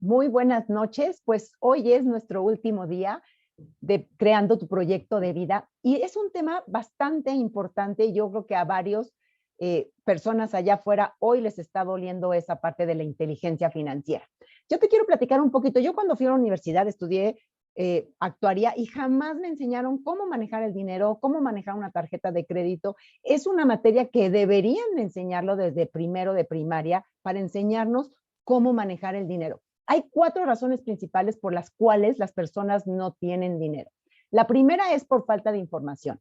Muy buenas noches. Pues hoy es nuestro último día de creando tu proyecto de vida y es un tema bastante importante. Yo creo que a varios personas allá afuera hoy les está doliendo esa parte de la inteligencia financiera. Yo te quiero platicar un poquito. Yo cuando fui a la universidad estudié actuaría y jamás me enseñaron cómo manejar el dinero, cómo manejar una tarjeta de crédito. Es una materia que deberían enseñarlo desde primero de primaria para enseñarnos cómo manejar el dinero. Hay 4 razones principales por las cuales las personas no tienen dinero. La primera es por falta de información.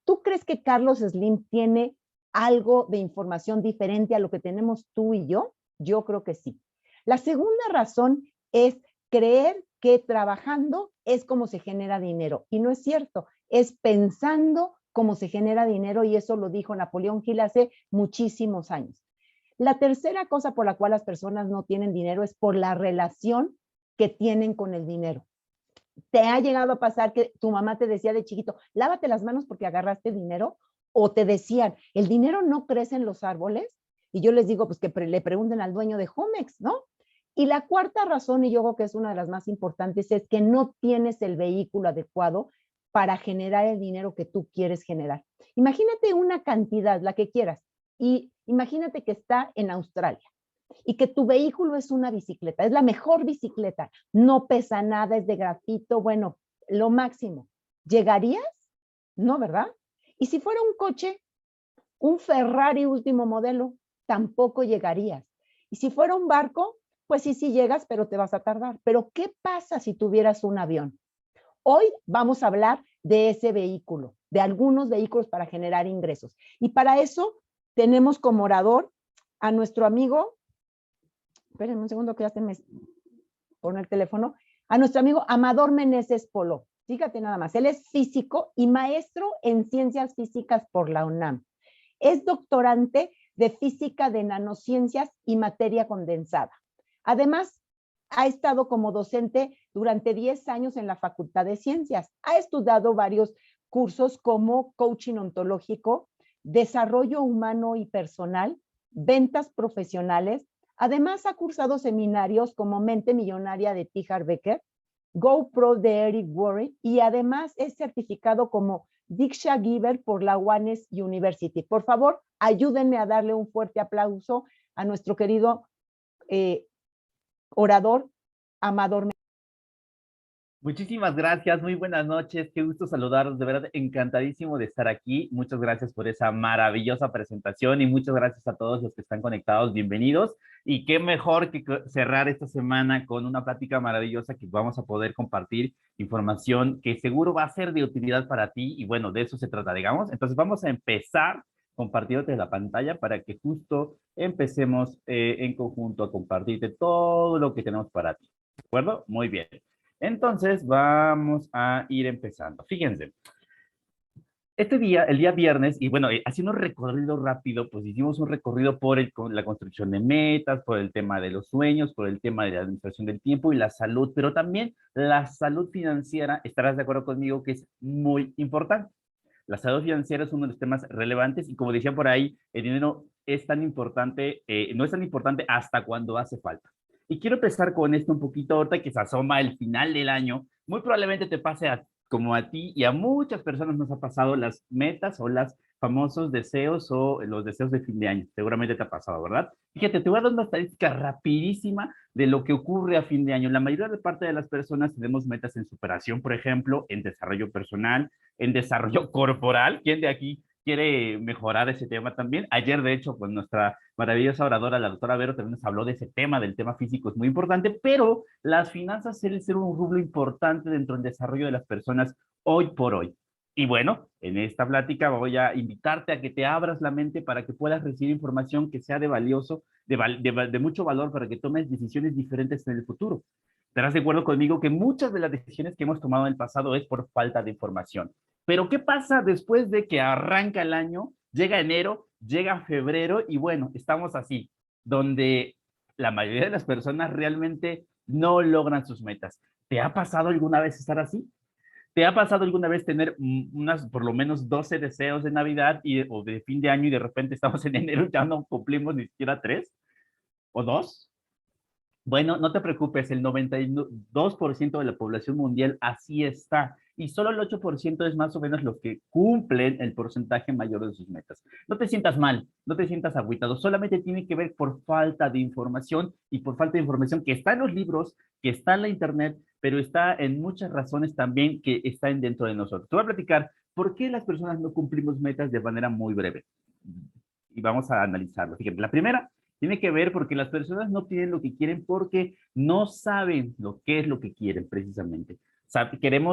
¿Tú crees que Carlos Slim tiene algo de información diferente a lo que tenemos tú y yo? Yo creo que sí. La segunda razón es creer que trabajando es como se genera dinero. Y no es cierto, es pensando cómo se genera dinero y eso lo dijo Napoleón Hill hace muchísimos años. La tercera cosa por la cual las personas no tienen dinero es por la relación que tienen con el dinero. ¿Te ha llegado a pasar que tu mamá te decía de chiquito, lávate las manos porque agarraste dinero? ¿O te decían, el dinero no crece en los árboles? Y yo les digo, pues que le pregunten al dueño de Jumex, ¿no? Y la cuarta razón, y yo creo que es una de las más importantes, es que no tienes el vehículo adecuado para generar el dinero que tú quieres generar. Imagínate una cantidad, la que quieras, y imagínate que está en Australia y que tu vehículo es una bicicleta, es la mejor bicicleta, no pesa nada, es de grafito, bueno, lo máximo. ¿Llegarías? No, ¿verdad? Y si fuera un coche, un Ferrari último modelo, tampoco llegarías. Y si fuera un barco, pues sí, sí llegas, pero te vas a tardar. Pero ¿qué pasa si tuvieras un avión? Hoy vamos a hablar de ese vehículo, de algunos vehículos para generar ingresos. Y para eso tenemos como orador a nuestro amigo, espérenme un segundo que ya se me pone el teléfono, a nuestro amigo Amador Meneses Polo. Fíjate nada más, él es físico y maestro en ciencias físicas por la UNAM. Es doctorante de física de nanociencias y materia condensada. Además, ha estado como docente durante 10 años en la Facultad de Ciencias. Ha estudiado varios cursos como coaching ontológico, desarrollo humano y personal, ventas profesionales. Además, ha cursado seminarios como Mente Millonaria de T. Harv Eker, GoPro de Eric Worre y además es certificado como Diksha Giver por la Ones University. Por favor, ayúdenme a darle un fuerte aplauso a nuestro querido orador Amador. Muchísimas gracias, muy buenas noches, qué gusto saludaros, de verdad encantadísimo de estar aquí. Muchas gracias por esa maravillosa presentación y muchas gracias a todos los que están conectados, bienvenidos. Y qué mejor que cerrar esta semana con una plática maravillosa que vamos a poder compartir información que seguro va a ser de utilidad para ti y bueno, de eso se trata, digamos. Entonces vamos a empezar compartiéndote la pantalla para que justo empecemos en conjunto a compartirte todo lo que tenemos para ti. ¿De acuerdo? Muy bien. Entonces, vamos a ir empezando. Fíjense, este día, el día viernes, y bueno, haciendo un recorrido rápido, pues hicimos un recorrido por la construcción de metas, por el tema de los sueños, por el tema de la administración del tiempo y la salud, pero también la salud financiera, estarás de acuerdo conmigo que es muy importante. La salud financiera es uno de los temas relevantes y como decía por ahí, el dinero es tan importante, no es tan importante hasta cuando hace falta. Y quiero empezar con esto un poquito ahorita que se asoma el final del año. Muy probablemente te pase como a ti y a muchas personas nos ha pasado las metas o los famosos deseos o los deseos de fin de año. Seguramente te ha pasado, ¿verdad? Fíjate, te voy a dar una estadística rapidísima de lo que ocurre a fin de año. La mayoría de parte de las personas tenemos metas en superación, por ejemplo, en desarrollo personal, en desarrollo corporal. ¿Quién de aquí quiere mejorar ese tema también? Ayer, de hecho, pues nuestra maravillosa oradora, la doctora Vero, también nos habló de ese tema, del tema físico, es muy importante, pero las finanzas suelen ser un rubro importante dentro del desarrollo de las personas hoy por hoy. Y bueno, en esta plática voy a invitarte a que te abras la mente para que puedas recibir información que sea de valioso, de mucho valor para que tomes decisiones diferentes en el futuro. Estarás de acuerdo conmigo que muchas de las decisiones que hemos tomado en el pasado es por falta de información. Pero ¿qué pasa después de que arranca el año? Llega enero, llega febrero y bueno, estamos así, donde la mayoría de las personas realmente no logran sus metas. ¿Te ha pasado alguna vez estar así? ¿Te ha pasado alguna vez tener unas, por lo menos 12 deseos de Navidad o de fin de año y de repente estamos en enero y ya no cumplimos ni siquiera 3 o 2? Bueno, no te preocupes, el 92% de la población mundial así está y solo el 8% es más o menos los que cumplen el porcentaje mayor de sus metas. No te sientas mal, no te sientas agüitado, solamente tiene que ver por falta de información y por falta de información que está en los libros, que está en la internet, pero está en muchas razones también que están dentro de nosotros. Te voy a platicar por qué las personas no cumplimos metas de manera muy breve y vamos a analizarlo. Fíjate, la primera tiene que ver porque las personas no piden lo que quieren porque no saben lo que es lo que quieren precisamente.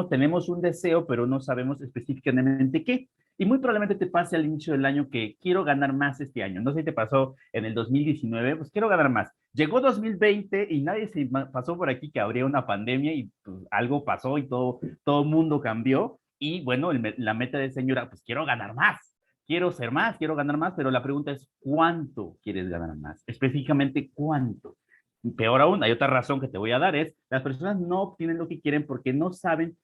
Tenemos un deseo, pero no sabemos específicamente qué. Y muy probablemente te pase al inicio del año que quiero ganar más este año. No sé si te pasó en el 2019, pues quiero ganar más. Llegó 2020 y nadie se pasó por aquí que habría una pandemia y pues, algo pasó y todo mundo cambió. Y bueno, la meta de señora, pues quiero ganar más, quiero ser más, quiero ganar más, pero la pregunta es, ¿cuánto quieres ganar más? Específicamente, ¿cuánto? Peor aún, hay otra razón que te voy a dar, es las personas no obtienen lo que quieren porque no saben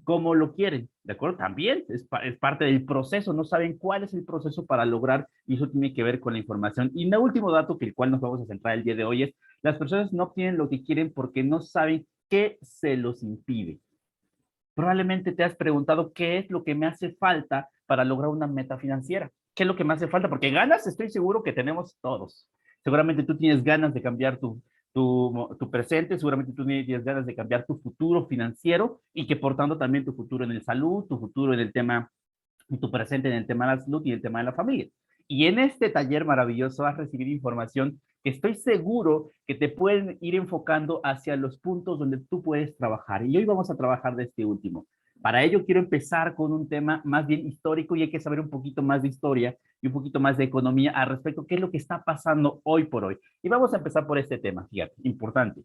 cómo lo quieren, ¿de acuerdo? También es parte del proceso, no saben cuál es el proceso para lograr, y eso tiene que ver con la información. Y el último dato que el cual nos vamos a centrar el día de hoy es, las personas no obtienen lo que quieren porque no saben qué se los impide. Probablemente te has preguntado qué es lo que me hace falta para lograr una meta financiera. ¿Qué es lo que me hace falta? Porque ganas, estoy seguro que tenemos todos. Seguramente tú tienes ganas de cambiar tu presente, seguramente tú tienes ganas de cambiar tu futuro financiero y que por tanto también tu futuro en el salud, tu futuro en el tema tu presente en el tema de la salud y el tema de la familia. Y en este taller maravilloso has recibido información que estoy seguro que te pueden ir enfocando hacia los puntos donde tú puedes trabajar. Y hoy vamos a trabajar de este último. Para ello quiero empezar con un tema más bien histórico y hay que saber un poquito más de historia y un poquito más de economía al respecto, qué es lo que está pasando hoy por hoy. Y vamos a empezar por este tema, fíjate, importante.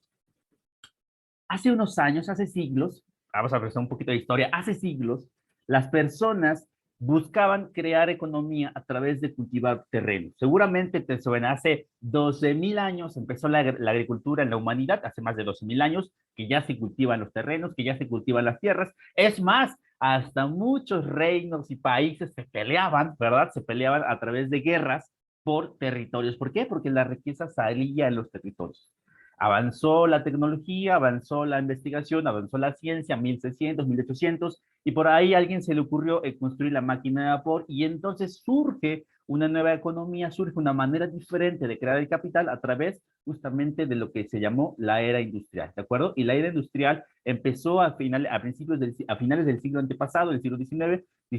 Hace unos años, hace siglos, vamos a empezar un poquito de historia, hace siglos, las personas buscaban crear economía a través de cultivar terrenos. Seguramente te suena, hace 12.000 años empezó la agricultura en la humanidad, hace más de 12.000 años que ya se cultivan los terrenos, que ya se cultivan las tierras. Es más, hasta muchos reinos y países se peleaban, ¿verdad? Se peleaban a través de guerras por territorios. ¿Por qué? Porque la riqueza salía en los territorios. Avanzó la tecnología, avanzó la investigación, avanzó la ciencia, 1600, 1800, y por ahí a alguien se le ocurrió construir la máquina de vapor y entonces surge una nueva economía, surge una manera diferente de crear el capital a través justamente de lo que se llamó la era industrial, ¿de acuerdo? Y la era industrial empezó a finales del siglo antepasado, del siglo XIX, y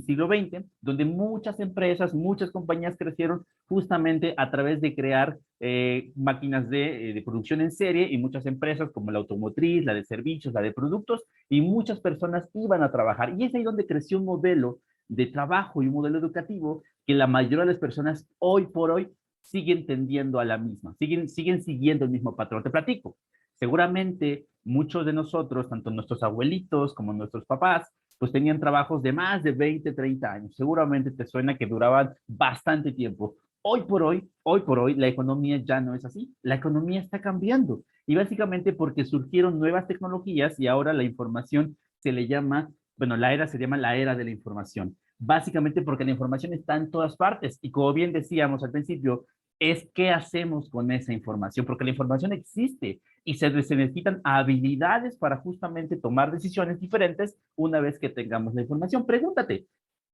siglo XX, donde muchas empresas, muchas compañías crecieron justamente a través de crear máquinas de producción en serie y muchas empresas como la automotriz, la de servicios, la de productos, y muchas personas iban a trabajar. Y es ahí donde creció un modelo de trabajo y un modelo educativo que la mayoría de las personas hoy por hoy siguen tendiendo a la misma, siguen siguiendo el mismo patrón. Te platico. Seguramente muchos de nosotros, tanto nuestros abuelitos como nuestros papás, pues tenían trabajos de más de 20, 30 años. Seguramente te suena que duraban bastante tiempo. Hoy por hoy, la economía ya no es así. La economía está cambiando. Y básicamente porque surgieron nuevas tecnologías y ahora la información se le llama, bueno, la era se llama la era de la información. Básicamente porque la información está en todas partes. Y como bien decíamos al principio, es qué hacemos con esa información, porque la información existe y se necesitan habilidades para justamente tomar decisiones diferentes una vez que tengamos la información. Pregúntate,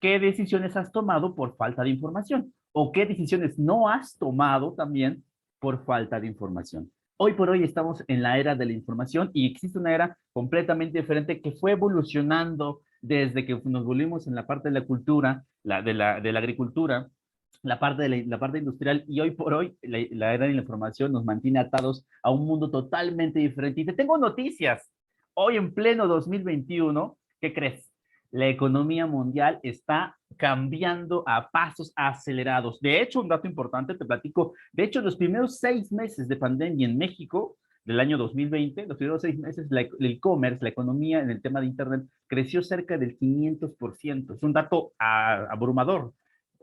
¿qué decisiones has tomado por falta de información? ¿O qué decisiones no has tomado también por falta de información? Hoy por hoy estamos en la era de la información y existe una era completamente diferente que fue evolucionando desde que nos volvimos en la parte de la cultura, de la agricultura, la parte industrial, y hoy por hoy la era de la información nos mantiene atados a un mundo totalmente diferente. Y te tengo noticias. Hoy en pleno 2021, ¿qué crees? La economía mundial está cambiando a pasos acelerados. De hecho, un dato importante, te platico, de hecho, los primeros 6 meses de pandemia en México del año 2020, los primeros 6 meses, el e-commerce, la economía en el tema de Internet, creció cerca del 500%. Es un dato abrumador.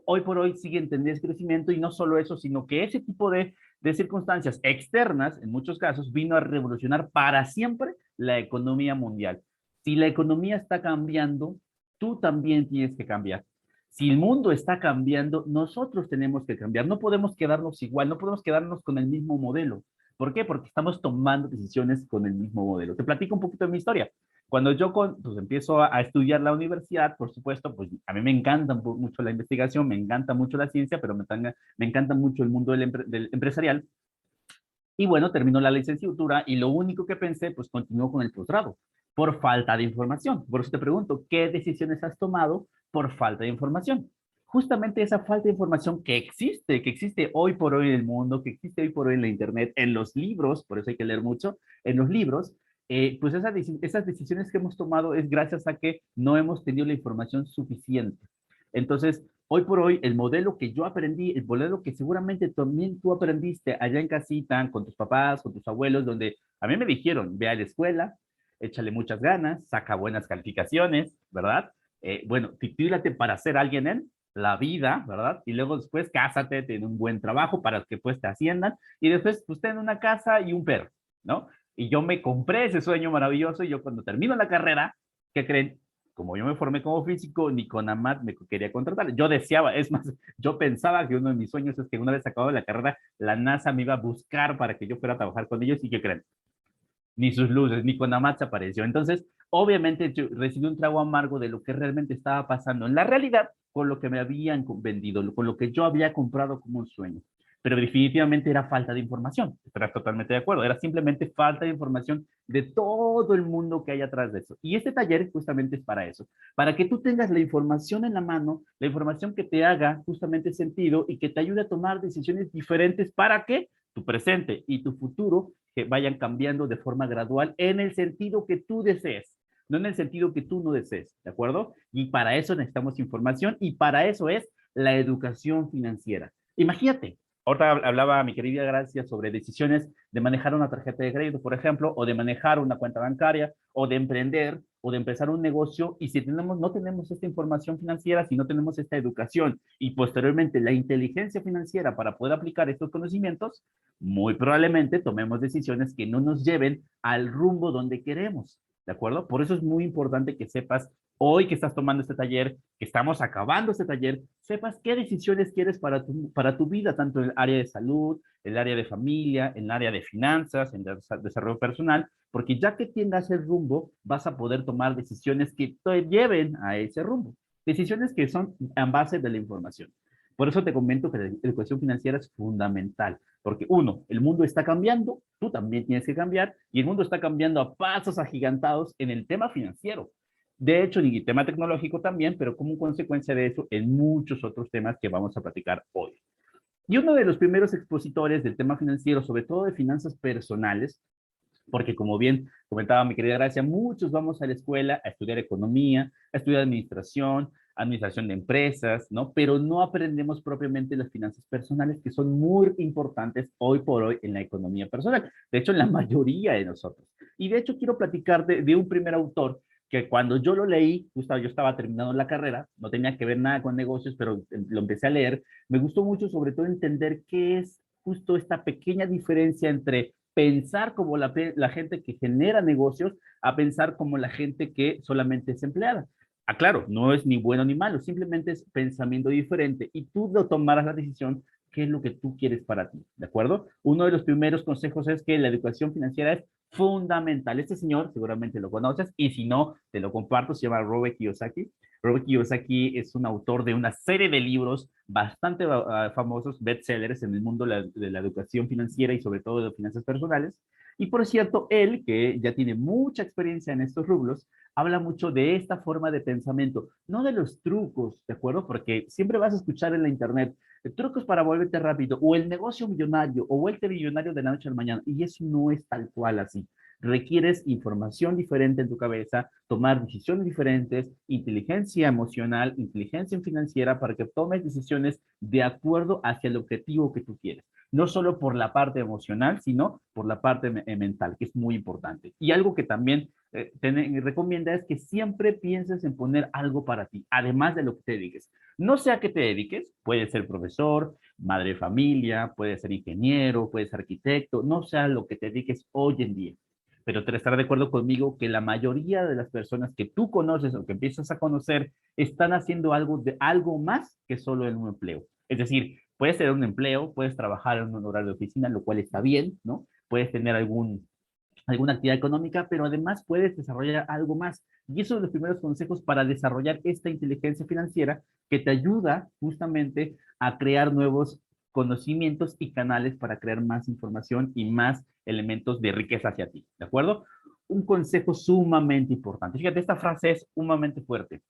Hoy por hoy sigue en tendencia de crecimiento y no solo eso, sino que ese tipo de circunstancias externas, en muchos casos, vino a revolucionar para siempre la economía mundial. Si la economía está cambiando, tú también tienes que cambiar. Si el mundo está cambiando, nosotros tenemos que cambiar. No podemos quedarnos igual, no podemos quedarnos con el mismo modelo, ¿Por qué? Porque estamos tomando decisiones con el mismo modelo. Te platico un poquito de mi historia. Cuando yo pues, empiezo a estudiar la universidad, por supuesto, pues a mí me encanta mucho la investigación, me encanta mucho la ciencia, pero me encanta mucho el mundo del empresarial. Y bueno, terminó la licenciatura y lo único que pensé, pues continuó con el posgrado, por falta de información. Por eso te pregunto, ¿qué decisiones has tomado por falta de información? Justamente esa falta de información que existe hoy por hoy en el mundo, que existe hoy por hoy en la internet, en los libros, por eso hay que leer mucho, en los libros, pues esas decisiones que hemos tomado es gracias a que no hemos tenido la información suficiente. Entonces, hoy por hoy, el modelo que yo aprendí, el modelo que seguramente también tú aprendiste allá en casita, con tus papás, con tus abuelos, donde a mí me dijeron, ve a la escuela, échale muchas ganas, saca buenas calificaciones, ¿verdad? Bueno, titúlate para ser alguien en la vida, ¿verdad? Y luego después cásate, ten un buen trabajo para que pues te asciendan y después pues ten una casa y un perro, ¿no? Y yo me compré ese sueño maravilloso y yo cuando termino la carrera, ¿qué creen? Como yo me formé como físico, ni con AMAT me quería contratar. Yo deseaba, es más, yo pensaba que uno de mis sueños es que una vez acabado la carrera, la NASA me iba a buscar para que yo fuera a trabajar con ellos y ¿qué creen? Ni sus luces, ni con AMAT se apareció. Entonces, obviamente yo recibí un trago amargo de lo que realmente estaba pasando en la realidad con lo que me habían vendido, con lo que yo había comprado como un sueño. Pero definitivamente era falta de información. Estarás totalmente de acuerdo. Era simplemente falta de información de todo el mundo que hay atrás de eso. Y este taller justamente es para eso, para que tú tengas la información en la mano, la información que te haga justamente sentido y que te ayude a tomar decisiones diferentes para que tu presente y tu futuro que vayan cambiando de forma gradual en el sentido que tú desees, no en el sentido que tú no desees, ¿de acuerdo? Y para eso necesitamos información y para eso es la educación financiera. Imagínate, ahorita hablaba mi querida Gracia sobre decisiones de manejar una tarjeta de crédito, por ejemplo, o de manejar una cuenta bancaria, o de emprender, o de empezar un negocio, y si no tenemos esta información financiera, si no tenemos esta educación y posteriormente la inteligencia financiera para poder aplicar estos conocimientos, muy probablemente tomemos decisiones que no nos lleven al rumbo donde queremos, ¿de acuerdo? Por eso es muy importante que sepas hoy que estás tomando este taller, que estamos acabando este taller, sepas qué decisiones quieres para tu vida, tanto en el área de salud, en el área de familia, en el área de finanzas, en el desarrollo personal, porque ya que tengas el rumbo, vas a poder tomar decisiones que te lleven a ese rumbo. Decisiones que son en base de la información. Por eso te comento que la educación financiera es fundamental, porque uno, el mundo está cambiando, tú también tienes que cambiar, y el mundo está cambiando a pasos agigantados en el tema financiero. De hecho, en el tema tecnológico también, pero como consecuencia de eso, en muchos otros temas que vamos a platicar hoy. Y uno de los primeros expositores del tema financiero, sobre todo de finanzas personales, porque como bien comentaba mi querida Gracia, muchos vamos a la escuela a estudiar economía, a estudiar administración, administración de empresas, ¿no? Pero no aprendemos propiamente las finanzas personales, que son muy importantes hoy por hoy en la economía personal. De hecho, en la mayoría de nosotros. Y de hecho, quiero platicar de un primer autor que cuando yo lo leí, justo yo estaba terminando la carrera, no tenía que ver nada con negocios, pero lo empecé a leer, me gustó mucho sobre todo entender qué es justo esta pequeña diferencia entre pensar como la gente que genera negocios a pensar como la gente que solamente es empleada. Ah, claro, no es ni bueno ni malo, simplemente es pensamiento diferente y tú lo tomarás la decisión qué es lo que tú quieres para ti, ¿de acuerdo? Uno de los primeros consejos es que la educación financiera es fundamental. Este señor seguramente lo conoces y si no, te lo comparto, se llama Robert Kiyosaki. Robert Kiyosaki es un autor de una serie de libros bastante famosos, bestsellers en el mundo de la educación financiera y sobre todo de finanzas personales. Y por cierto, él, que ya tiene mucha experiencia en estos rubros, habla mucho de esta forma de pensamiento, no de los trucos, ¿de acuerdo? Porque siempre vas a escuchar en la internet trucos para volverte rápido, o el negocio millonario, o vuelta millonario de la noche a la mañana, y eso no es tal cual así. Requieres información diferente en tu cabeza, tomar decisiones diferentes, inteligencia emocional, inteligencia financiera para que tomes decisiones de acuerdo hacia el objetivo que tú quieres. No solo por la parte emocional, sino por la parte mental, que es muy importante. Y algo que también recomienda es que siempre pienses en poner algo para ti, además de lo que te dediques. No sé a qué te dediques, puede ser profesor, madre de familia, puede ser ingeniero, puede ser arquitecto, no sé a lo que te dediques hoy en día. Pero te estarás de acuerdo conmigo que la mayoría de las personas que tú conoces o que empiezas a conocer están haciendo algo más que solo en un empleo. Es decir, puedes tener un empleo, puedes trabajar en un horario de oficina, lo cual está bien, ¿no? puedes tener alguna actividad económica, pero además puedes desarrollar algo más. Y eso es los primeros consejos para desarrollar esta inteligencia financiera que te ayuda justamente a crear nuevos conocimientos y canales para crear más información y más elementos de riqueza hacia ti, ¿de acuerdo? Un consejo sumamente importante. Fíjate, esta frase es sumamente fuerte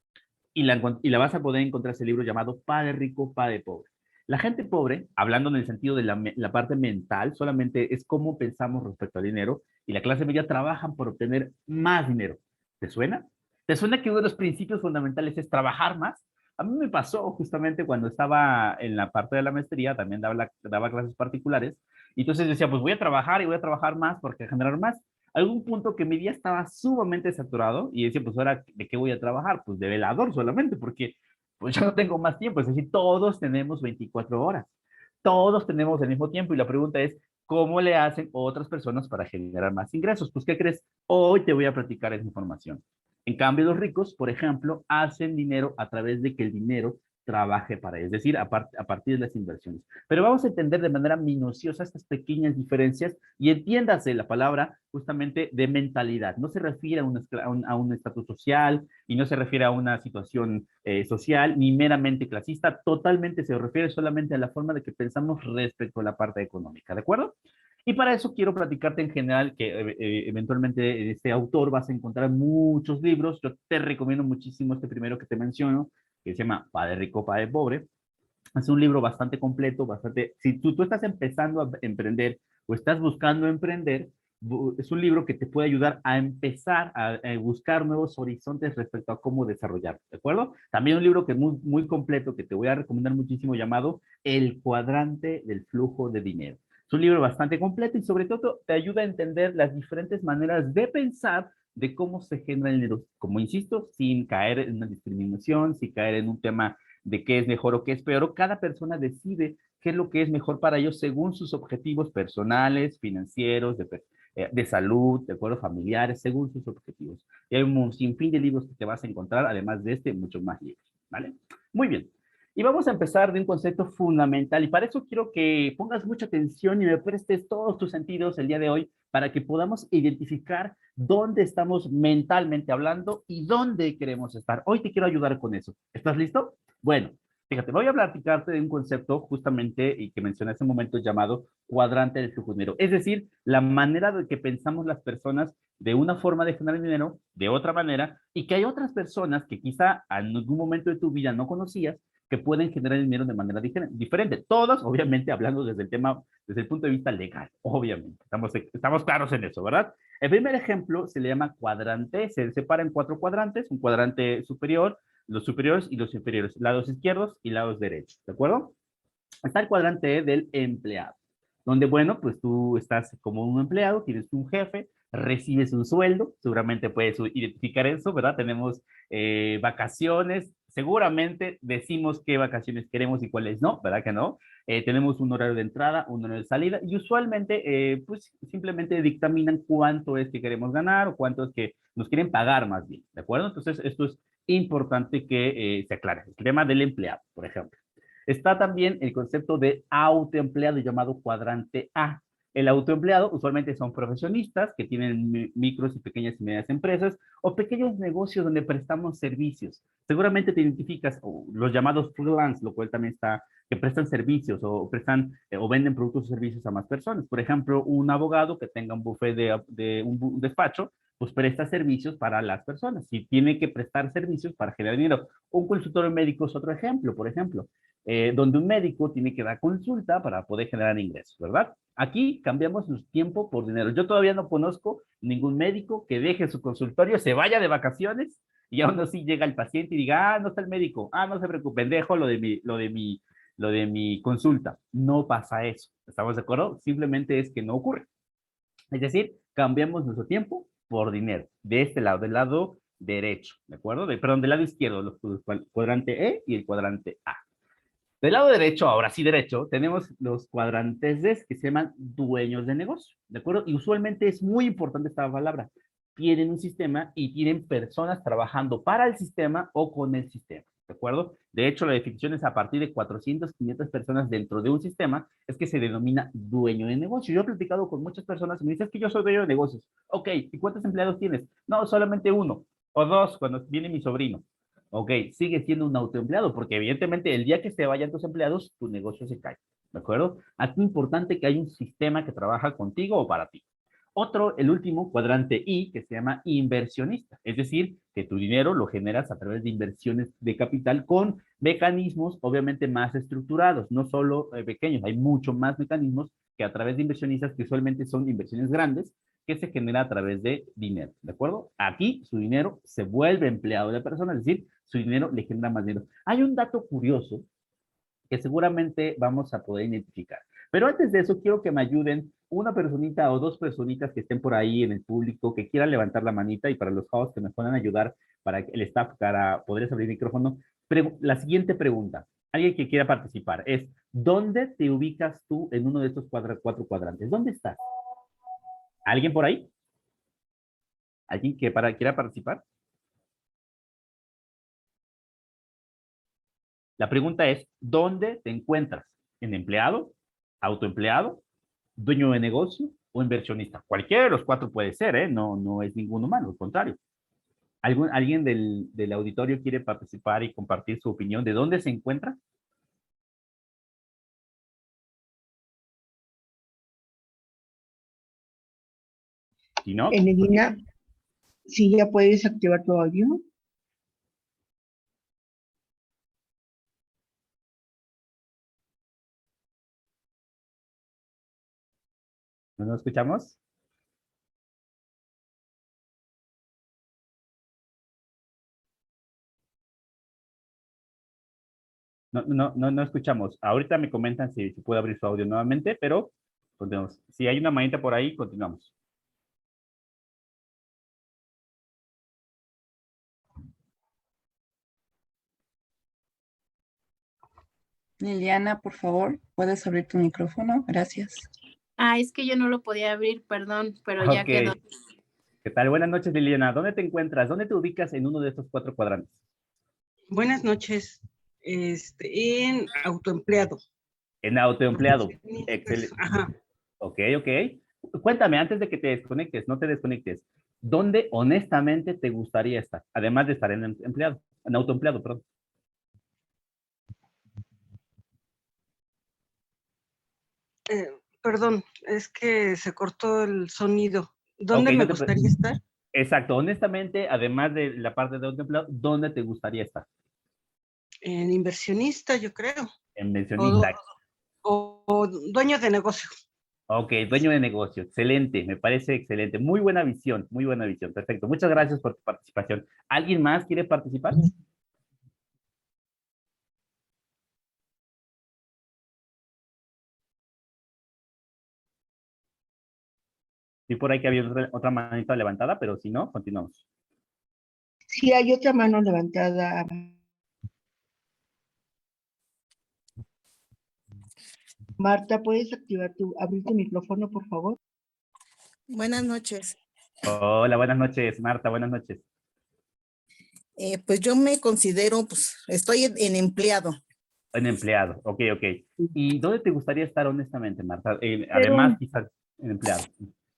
y la vas a poder encontrar en ese libro llamado Padre Rico, Padre Pobre. La gente pobre, hablando en el sentido de la parte mental, solamente es cómo pensamos respecto al dinero, y la clase media trabajan por obtener más dinero. ¿Te suena? ¿Te suena que uno de los principios fundamentales es trabajar más? A mí me pasó justamente cuando estaba en la parte de la maestría, también daba clases particulares, y entonces decía, pues voy a trabajar y voy a trabajar más porque generar más. Algún punto que mi día estaba sumamente saturado y decía, pues ahora, ¿de qué voy a trabajar? Pues de velador solamente, porque pues ya no tengo más tiempo. Es decir, todos tenemos 24 horas. Todos tenemos el mismo tiempo y la pregunta es, ¿cómo le hacen otras personas para generar más ingresos? Pues, ¿qué crees? Hoy te voy a platicar esa información. En cambio, los ricos, por ejemplo, hacen dinero a través de que el dinero trabaje para ellos, es decir, a partir de las inversiones. Pero vamos a entender de manera minuciosa estas pequeñas diferencias y entiéndase la palabra justamente de mentalidad. No se refiere a un estatus social y no se refiere a una situación social ni meramente clasista, totalmente se refiere solamente a la forma de que pensamos respecto a la parte económica, ¿de acuerdo? Y para eso quiero platicarte en general que eventualmente en este autor vas a encontrar muchos libros. Yo te recomiendo muchísimo este primero que te menciono, que se llama Padre Rico, Padre Pobre. Es un libro bastante completo, bastante... Si tú estás empezando a emprender o estás buscando emprender, es un libro que te puede ayudar a empezar a buscar nuevos horizontes respecto a cómo desarrollar, ¿de acuerdo? También un libro que es muy, muy completo, que te voy a recomendar muchísimo, llamado El cuadrante del flujo de dinero. Es un libro bastante completo y sobre todo te ayuda a entender las diferentes maneras de pensar de cómo se genera el dinero. Como insisto, sin caer en una discriminación, sin caer en un tema de qué es mejor o qué es peor. Cada persona decide qué es lo que es mejor para ellos según sus objetivos personales, financieros, de salud, de acuerdo, familiares, según sus objetivos. Y hay un sinfín de libros que te vas a encontrar, además de este, muchos más libros, ¿vale? Muy bien. Y vamos a empezar de un concepto fundamental, y para eso quiero que pongas mucha atención y me prestes todos tus sentidos el día de hoy para que podamos identificar dónde estamos mentalmente hablando y dónde queremos estar. Hoy te quiero ayudar con eso. ¿Estás listo? Bueno, fíjate, voy a platicarte de un concepto justamente y que mencioné hace un momento llamado cuadrante del flujo de dinero. Es decir, la manera de que pensamos las personas de una forma de generar dinero, de otra manera, y que hay otras personas que quizá en algún momento de tu vida no conocías, que pueden generar dinero de manera diferente. Todos, obviamente, hablando desde el tema, desde el punto de vista legal, obviamente. Estamos claros en eso, ¿verdad? El primer ejemplo se le llama cuadrante, se separa en 4 cuadrantes, un cuadrante superior, los superiores y los inferiores, lados izquierdos y lados derechos, ¿de acuerdo? Está el cuadrante del empleado, donde, bueno, pues tú estás como un empleado, tienes un jefe, recibes un sueldo, seguramente puedes identificar eso, ¿verdad? Tenemos vacaciones, seguramente decimos qué vacaciones queremos y cuáles no, ¿verdad que no? Tenemos un horario de entrada, un horario de salida, y usualmente, pues simplemente dictaminan cuánto es que queremos ganar o cuánto es que nos quieren pagar más bien, ¿de acuerdo? Entonces, esto es importante que se aclare. El tema del empleado, por ejemplo. Está también el concepto de autoempleado llamado cuadrante A. El autoempleado usualmente son profesionistas que tienen micros y pequeñas y medianas empresas o pequeños negocios donde prestamos servicios. Seguramente te identificas los llamados freelance, lo cual también está, que prestan servicios o prestan o venden productos o servicios a más personas. Por ejemplo, un abogado que tenga un buffet de un despacho, pues presta servicios para las personas. Si tiene que prestar servicios para generar dinero. Un consultorio médico es otro ejemplo, por ejemplo, donde un médico tiene que dar consulta para poder generar ingresos, ¿verdad? Aquí cambiamos su tiempo por dinero. Yo todavía no conozco ningún médico que deje su consultorio, se vaya de vacaciones y aún así llega el paciente y diga, ah, no está el médico, ah, no se preocupen, dejo lo de mi consulta. No pasa eso. ¿Estamos de acuerdo? Simplemente es que no ocurre. Es decir, cambiamos nuestro tiempo por dinero. De este lado, del lado derecho, ¿de acuerdo? Perdón, del lado izquierdo, el cuadrante E y el cuadrante A. Del lado derecho, ahora sí derecho, tenemos los cuadrantes D que se llaman dueños de negocio, ¿de acuerdo? Y usualmente es muy importante esta palabra. Tienen un sistema y tienen personas trabajando para el sistema o con el sistema. ¿de acuerdo? De hecho, la definición es a partir de 400, 500 personas dentro de un sistema, es que se denomina dueño de negocio. Yo he platicado con muchas personas y me dicen, es que yo soy dueño de negocios. Ok, ¿y cuántos empleados tienes? No, solamente uno o dos cuando viene mi sobrino. Ok, sigue siendo un autoempleado, porque evidentemente el día que se vayan tus empleados, tu negocio se cae, ¿de acuerdo? Aquí es importante que haya un sistema que trabaja contigo o para ti. Otro, el último cuadrante I, que se llama inversionista, es decir, que tu dinero lo generas a través de inversiones de capital con mecanismos obviamente más estructurados, no solo pequeños, hay mucho más mecanismos que a través de inversionistas que usualmente son inversiones grandes que se genera a través de dinero, ¿de acuerdo? Aquí su dinero se vuelve empleado de la persona, es decir, su dinero le genera más dinero. Hay un dato curioso que seguramente vamos a poder identificar. Pero antes de eso, quiero que me ayuden una personita o dos personitas que estén por ahí en el público, que quieran levantar la manita y para los hosts que me puedan ayudar para el staff, para poder abrir el micrófono. La siguiente pregunta, alguien que quiera participar, es, ¿dónde te ubicas tú en uno de estos cuatro cuadrantes? ¿Dónde estás? ¿Alguien por ahí? ¿Alguien que quiera participar? La pregunta es, ¿dónde te encuentras? ¿En empleado? ¿Autoempleado? ¿Dueño de negocio o inversionista? Cualquiera de los cuatro puede ser, ¿eh? No, no es ninguno malo, al contrario. ¿Alguien del auditorio quiere participar y compartir su opinión de dónde se encuentra? Si no, Elegina, si ya puedes activar tu audio. ¿no nos escuchamos? No escuchamos. Ahorita me comentan si puede abrir su audio nuevamente, pero continuamos. Si hay una manita por ahí, continuamos. Liliana, por favor, ¿puedes abrir tu micrófono? Gracias. Ah, es que yo no lo podía abrir, perdón, pero ya Ok. quedó. ¿Qué tal? Buenas noches, Liliana. ¿Dónde te encuentras? ¿Dónde te ubicas en uno de estos cuatro cuadrantes? Buenas noches. En autoempleado. En autoempleado. Excelente. Ajá. Ok, ok. Cuéntame, antes de que te desconectes, no te desconectes, ¿dónde honestamente te gustaría estar? Además de estar en empleado, en autoempleado, perdón. Perdón, es que se cortó el sonido. Ok, ¿Dónde me no te gustaría estar? Exacto, honestamente, además de la parte de autoempleado, ¿dónde te gustaría estar? En inversionista, yo creo. En mencionista. O dueño de negocio. Ok, dueño de negocio, excelente, me parece excelente. Muy buena visión, perfecto. Muchas gracias por tu participación. ¿Alguien más quiere participar? Sí, por ahí que había otra manita levantada, pero si no, continuamos. Si hay otra mano levantada. Marta, ¿puedes abrir tu micrófono, por favor? Buenas noches. Hola, buenas noches, Marta, buenas noches. Pues yo me considero, pues, estoy en empleado. En empleado, ok. ¿Y dónde te gustaría estar honestamente, Marta? Pero- Además, quizás en empleado.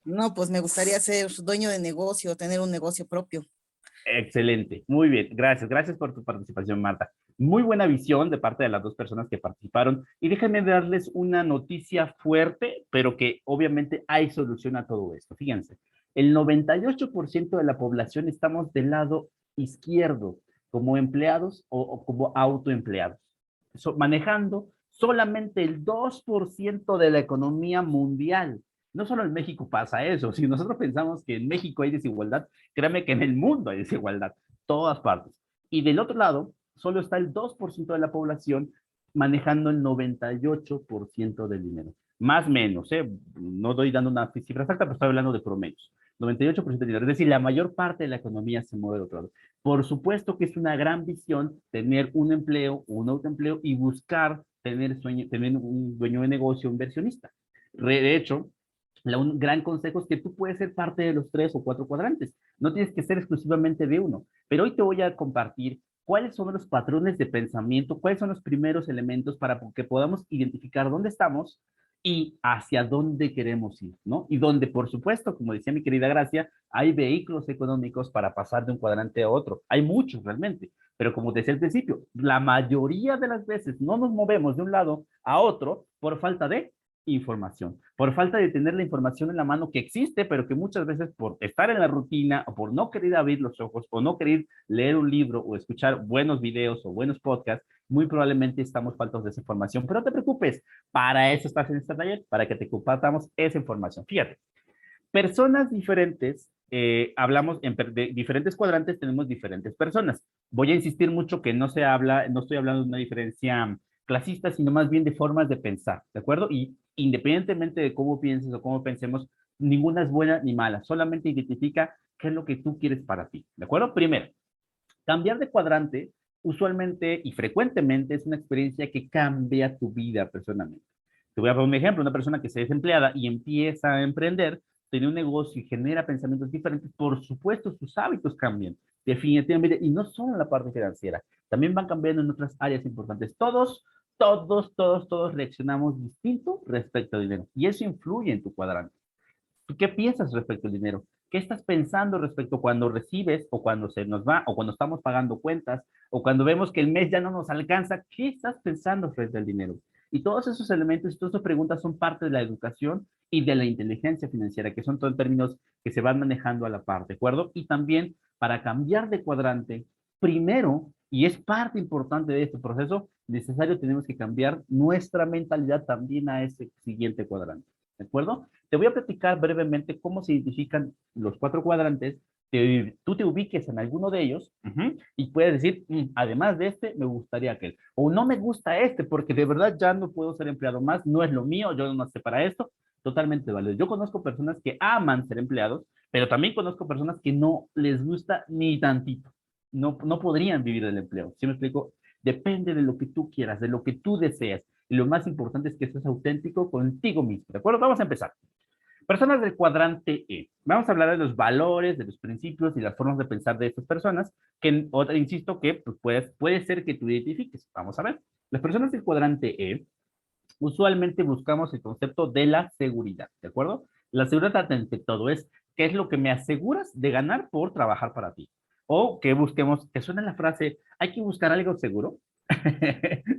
No, pues me gustaría ser dueño de negocio, tener un negocio propio. Excelente, muy bien, gracias por tu participación, Marta. Muy buena visión de parte de las dos personas que participaron y déjenme darles una noticia fuerte, pero que obviamente hay solución a todo esto. Fíjense, el 98% de la población estamos del lado izquierdo, como empleados o como autoempleados, manejando solamente el 2% de la economía mundial. No solo en México pasa eso, si nosotros pensamos que en México hay desigualdad, créame que en el mundo hay desigualdad, todas partes. Y del otro lado, solo está el 2% de la población manejando el 98% del dinero. Más o menos, ¿eh? No doy dando una cifra exacta, pero estoy hablando de promedios. 98% del dinero, es decir, la mayor parte de la economía se mueve de otro lado. Por supuesto que es una gran visión tener un empleo, un autoempleo y buscar tener un dueño de negocio, un inversionista. De hecho, un gran consejo es que tú puedes ser parte de los 3 o 4 cuadrantes. No tienes que ser exclusivamente de uno. Pero hoy te voy a compartir cuáles son los patrones de pensamiento, cuáles son los primeros elementos para que podamos identificar dónde estamos y hacia dónde queremos ir, ¿no? Y donde, por supuesto, como decía mi querida Gracia, hay vehículos económicos para pasar de un cuadrante a otro. Hay muchos realmente, pero como te decía al principio, la mayoría de las veces no nos movemos de un lado a otro por falta de información, por falta de tener la información en la mano que existe, pero que muchas veces por estar en la rutina o por no querer abrir los ojos o no querer leer un libro o escuchar buenos videos o buenos podcasts, muy probablemente estamos faltos de esa información. Pero no te preocupes, para eso estás en este taller, para que te compartamos esa información. Fíjate, personas diferentes, hablamos de diferentes cuadrantes, tenemos diferentes personas. Voy a insistir mucho que no estoy hablando de una diferencia clasista, sino más bien de formas de pensar, ¿de acuerdo? Y independientemente de cómo pienses o cómo pensemos, ninguna es buena ni mala, solamente identifica qué es lo que tú quieres para ti, ¿de acuerdo? Primero, cambiar de cuadrante usualmente y frecuentemente es una experiencia que cambia tu vida personalmente. Te voy a poner un ejemplo, una persona que se desempleada y empieza a emprender, tiene un negocio y genera pensamientos diferentes, por supuesto sus hábitos cambian, definitivamente, y no solo en la parte financiera, también van cambiando en otras áreas importantes. Todos reaccionamos distinto respecto al dinero, y eso influye en tu cuadrante. ¿Tú qué piensas respecto al dinero? ¿Qué estás pensando respecto cuando recibes o cuando se nos va o cuando estamos pagando cuentas o cuando vemos que el mes ya no nos alcanza? ¿Qué estás pensando frente al dinero? Y todos esos elementos y todas esas preguntas son parte de la educación y de la inteligencia financiera, que son todos términos que se van manejando a la par, ¿de acuerdo? Y también para cambiar de cuadrante, primero, y es parte importante de este proceso, necesario tenemos que cambiar nuestra mentalidad también a ese siguiente cuadrante, ¿de acuerdo? Te voy a platicar brevemente cómo se identifican los 4 cuadrantes. Tú te ubiques en alguno de ellos y puedes decir, además de este, me gustaría aquel. O no me gusta este porque de verdad ya no puedo ser empleado más, no es lo mío, yo no nací para esto. Totalmente válido. Yo conozco personas que aman ser empleados, pero también conozco personas que no les gusta ni tantito. No podrían vivir del empleo. ¿Sí me explico? Depende de lo que tú quieras, de lo que tú deseas. Y lo más importante es que seas auténtico contigo mismo. ¿De acuerdo? Vamos a empezar. Personas del cuadrante E. Vamos a hablar de los valores, de los principios y las formas de pensar de estas personas, que insisto que pues, puede ser que tú identifiques. Vamos a ver. Las personas del cuadrante E usualmente buscamos el concepto de la seguridad, ¿de acuerdo? La seguridad ante todo es qué es lo que me aseguras de ganar por trabajar para ti. O que busquemos, ¿te suena la frase, hay que buscar algo seguro?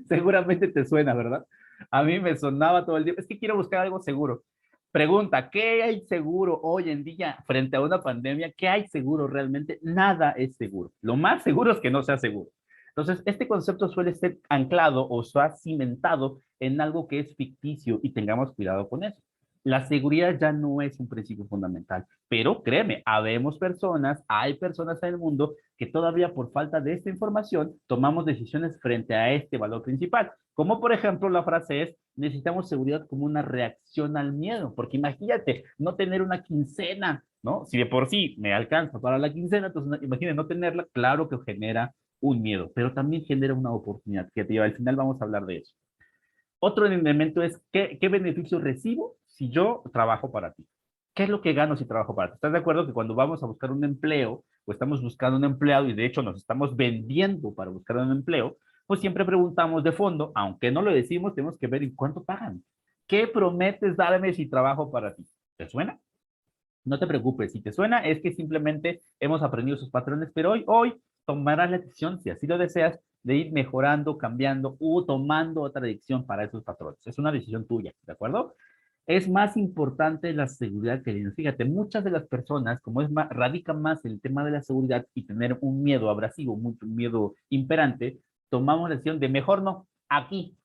Seguramente te suena, ¿verdad? A mí me sonaba todo el día, es que quiero buscar algo seguro. Pregunta, ¿qué hay seguro hoy en día frente a una pandemia? ¿Qué hay seguro realmente? Nada es seguro. Lo más seguro es que no sea seguro. Entonces, este concepto suele ser anclado o se ha cimentado en algo que es ficticio y tengamos cuidado con eso. La seguridad ya no es un principio fundamental, pero créeme, hay personas en el mundo que todavía por falta de esta información tomamos decisiones frente a este valor principal. Como por ejemplo la frase es, necesitamos seguridad como una reacción al miedo, porque imagínate no tener una quincena, ¿no? Si de por sí me alcanza para la quincena, entonces imagínate no tenerla, claro que genera un miedo, pero también genera una oportunidad, que al final vamos a hablar de eso. Otro elemento es, ¿qué beneficio recibo si yo trabajo para ti? ¿Qué es lo que gano si trabajo para ti? ¿Estás de acuerdo que cuando vamos a buscar un empleo o estamos buscando un empleado y de hecho nos estamos vendiendo para buscar un empleo, pues siempre preguntamos de fondo, aunque no lo decimos, tenemos que ver en cuánto pagan. ¿Qué prometes darme si trabajo para ti? ¿Te suena? No te preocupes, si te suena es que simplemente hemos aprendido esos patrones, pero hoy tomarás la decisión, si así lo deseas, de ir mejorando, cambiando o tomando otra decisión para esos patrones. Es una decisión tuya, ¿de acuerdo? Es más importante la seguridad que el dinero. Fíjate, muchas de las personas, como radica más el tema de la seguridad y tener un miedo abrasivo, mucho miedo imperante, tomamos la decisión de mejor no, aquí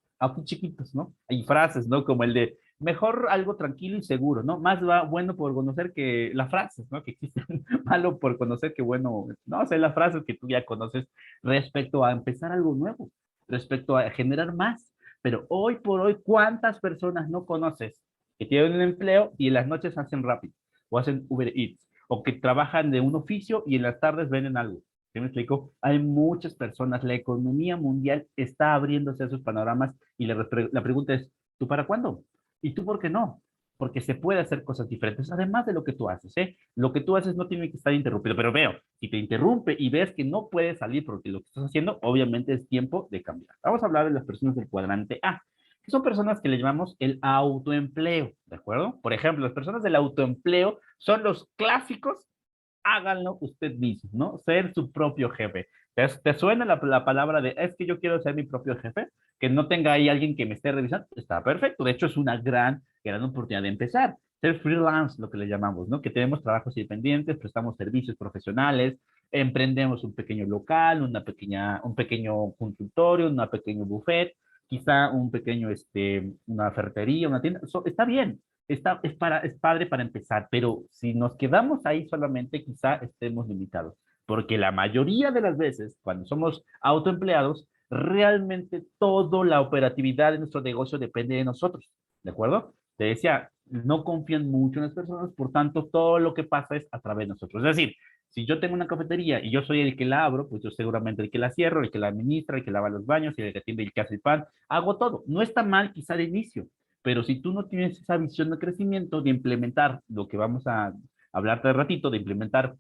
chiquitos, ¿no? Hay frases, ¿no? Como el de mejor algo tranquilo y seguro, ¿no? Más va bueno por conocer que las frases, ¿no? Que existen, malo por conocer que bueno, no, o sea, las frases que tú ya conoces respecto a empezar algo nuevo, respecto a generar más. Pero hoy por hoy, ¿cuántas personas no conoces que tienen un empleo y en las noches hacen Rappi o hacen Uber Eats o que trabajan de un oficio y en las tardes venden algo? ¿Sí me explico? Hay muchas personas, la economía mundial está abriéndose a esos panoramas y la pregunta es, ¿tú para cuándo? ¿Y tú por qué no? porque se puede hacer cosas diferentes, además de lo que tú haces, ¿eh? Lo que tú haces no tiene que estar interrumpido, pero veo, si te interrumpe y ves que no puedes salir porque lo que estás haciendo, obviamente es tiempo de cambiar. Vamos a hablar de las personas del cuadrante A, que son personas que le llamamos el autoempleo, ¿de acuerdo? Por ejemplo, las personas del autoempleo son los clásicos, háganlo usted mismo, ¿no? Ser su propio jefe. ¿Te suena la palabra de, es que yo quiero ser mi propio jefe? Que no tenga ahí alguien que me esté revisando, está perfecto. De hecho, es una gran oportunidad de empezar. Ser freelance, lo que le llamamos, ¿no? Que tenemos trabajos independientes, prestamos servicios profesionales, emprendemos un pequeño local, un pequeño consultorio, un pequeño buffet, quizá un pequeño, una ferretería, una tienda. Está bien, es padre para empezar, pero si nos quedamos ahí solamente, quizá estemos limitados, porque la mayoría de las veces, cuando somos autoempleados, realmente toda la operatividad de nuestro negocio depende de nosotros, ¿de acuerdo? Te decía, no confían mucho en las personas, por tanto, todo lo que pasa es a través de nosotros. Es decir, si yo tengo una cafetería y yo soy el que la abro, pues yo seguramente el que la cierro, el que la administra, el que lava los baños, el que atiende, el que hace el pan, hago todo. No está mal quizá de inicio, pero si tú no tienes esa visión de crecimiento, de implementar lo que vamos a hablar de ratito, de implementar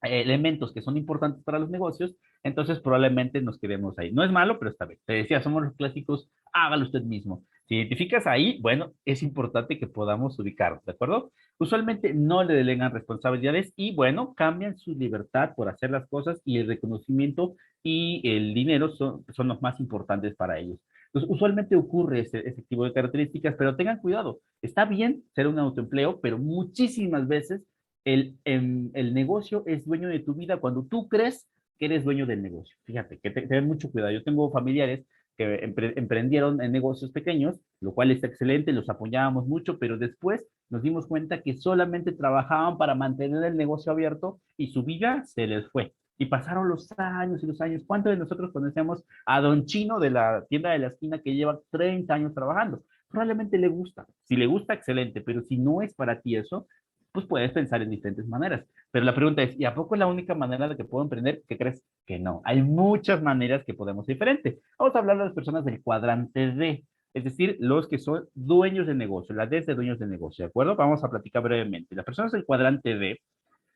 elementos que son importantes para los negocios, entonces probablemente nos quedemos ahí. No es malo, pero está bien. Te decía, somos los clásicos, hágalo usted mismo. Si identificas ahí, bueno, es importante que podamos ubicarnos, ¿de acuerdo? Usualmente no le delegan responsabilidades y, bueno, cambian su libertad por hacer las cosas y el reconocimiento y el dinero son los más importantes para ellos. Entonces, usualmente ocurre ese tipo de características, pero tengan cuidado. Está bien ser un autoempleo, pero muchísimas veces el negocio es dueño de tu vida cuando tú crees que eres dueño del negocio. Fíjate, que ten mucho cuidado. Yo tengo familiares que emprendieron en negocios pequeños, lo cual está excelente, los apoyábamos mucho, pero después nos dimos cuenta que solamente trabajaban para mantener el negocio abierto y su vida se les fue. Y pasaron los años y los años. ¿Cuántos de nosotros conocemos a Don Chino de la tienda de la esquina que lleva 30 años trabajando? Probablemente le gusta. Si le gusta, excelente, pero si no es para ti eso, pues puedes pensar en diferentes maneras. Pero la pregunta es, ¿y a poco es la única manera de que puedo emprender? ¿Qué crees? Que no. Hay muchas maneras que podemos ser diferentes. Vamos a hablar de las personas del cuadrante D, es decir, los que son dueños de negocio, la D es de dueños de negocio, ¿de acuerdo? Vamos a platicar brevemente. Las personas del cuadrante D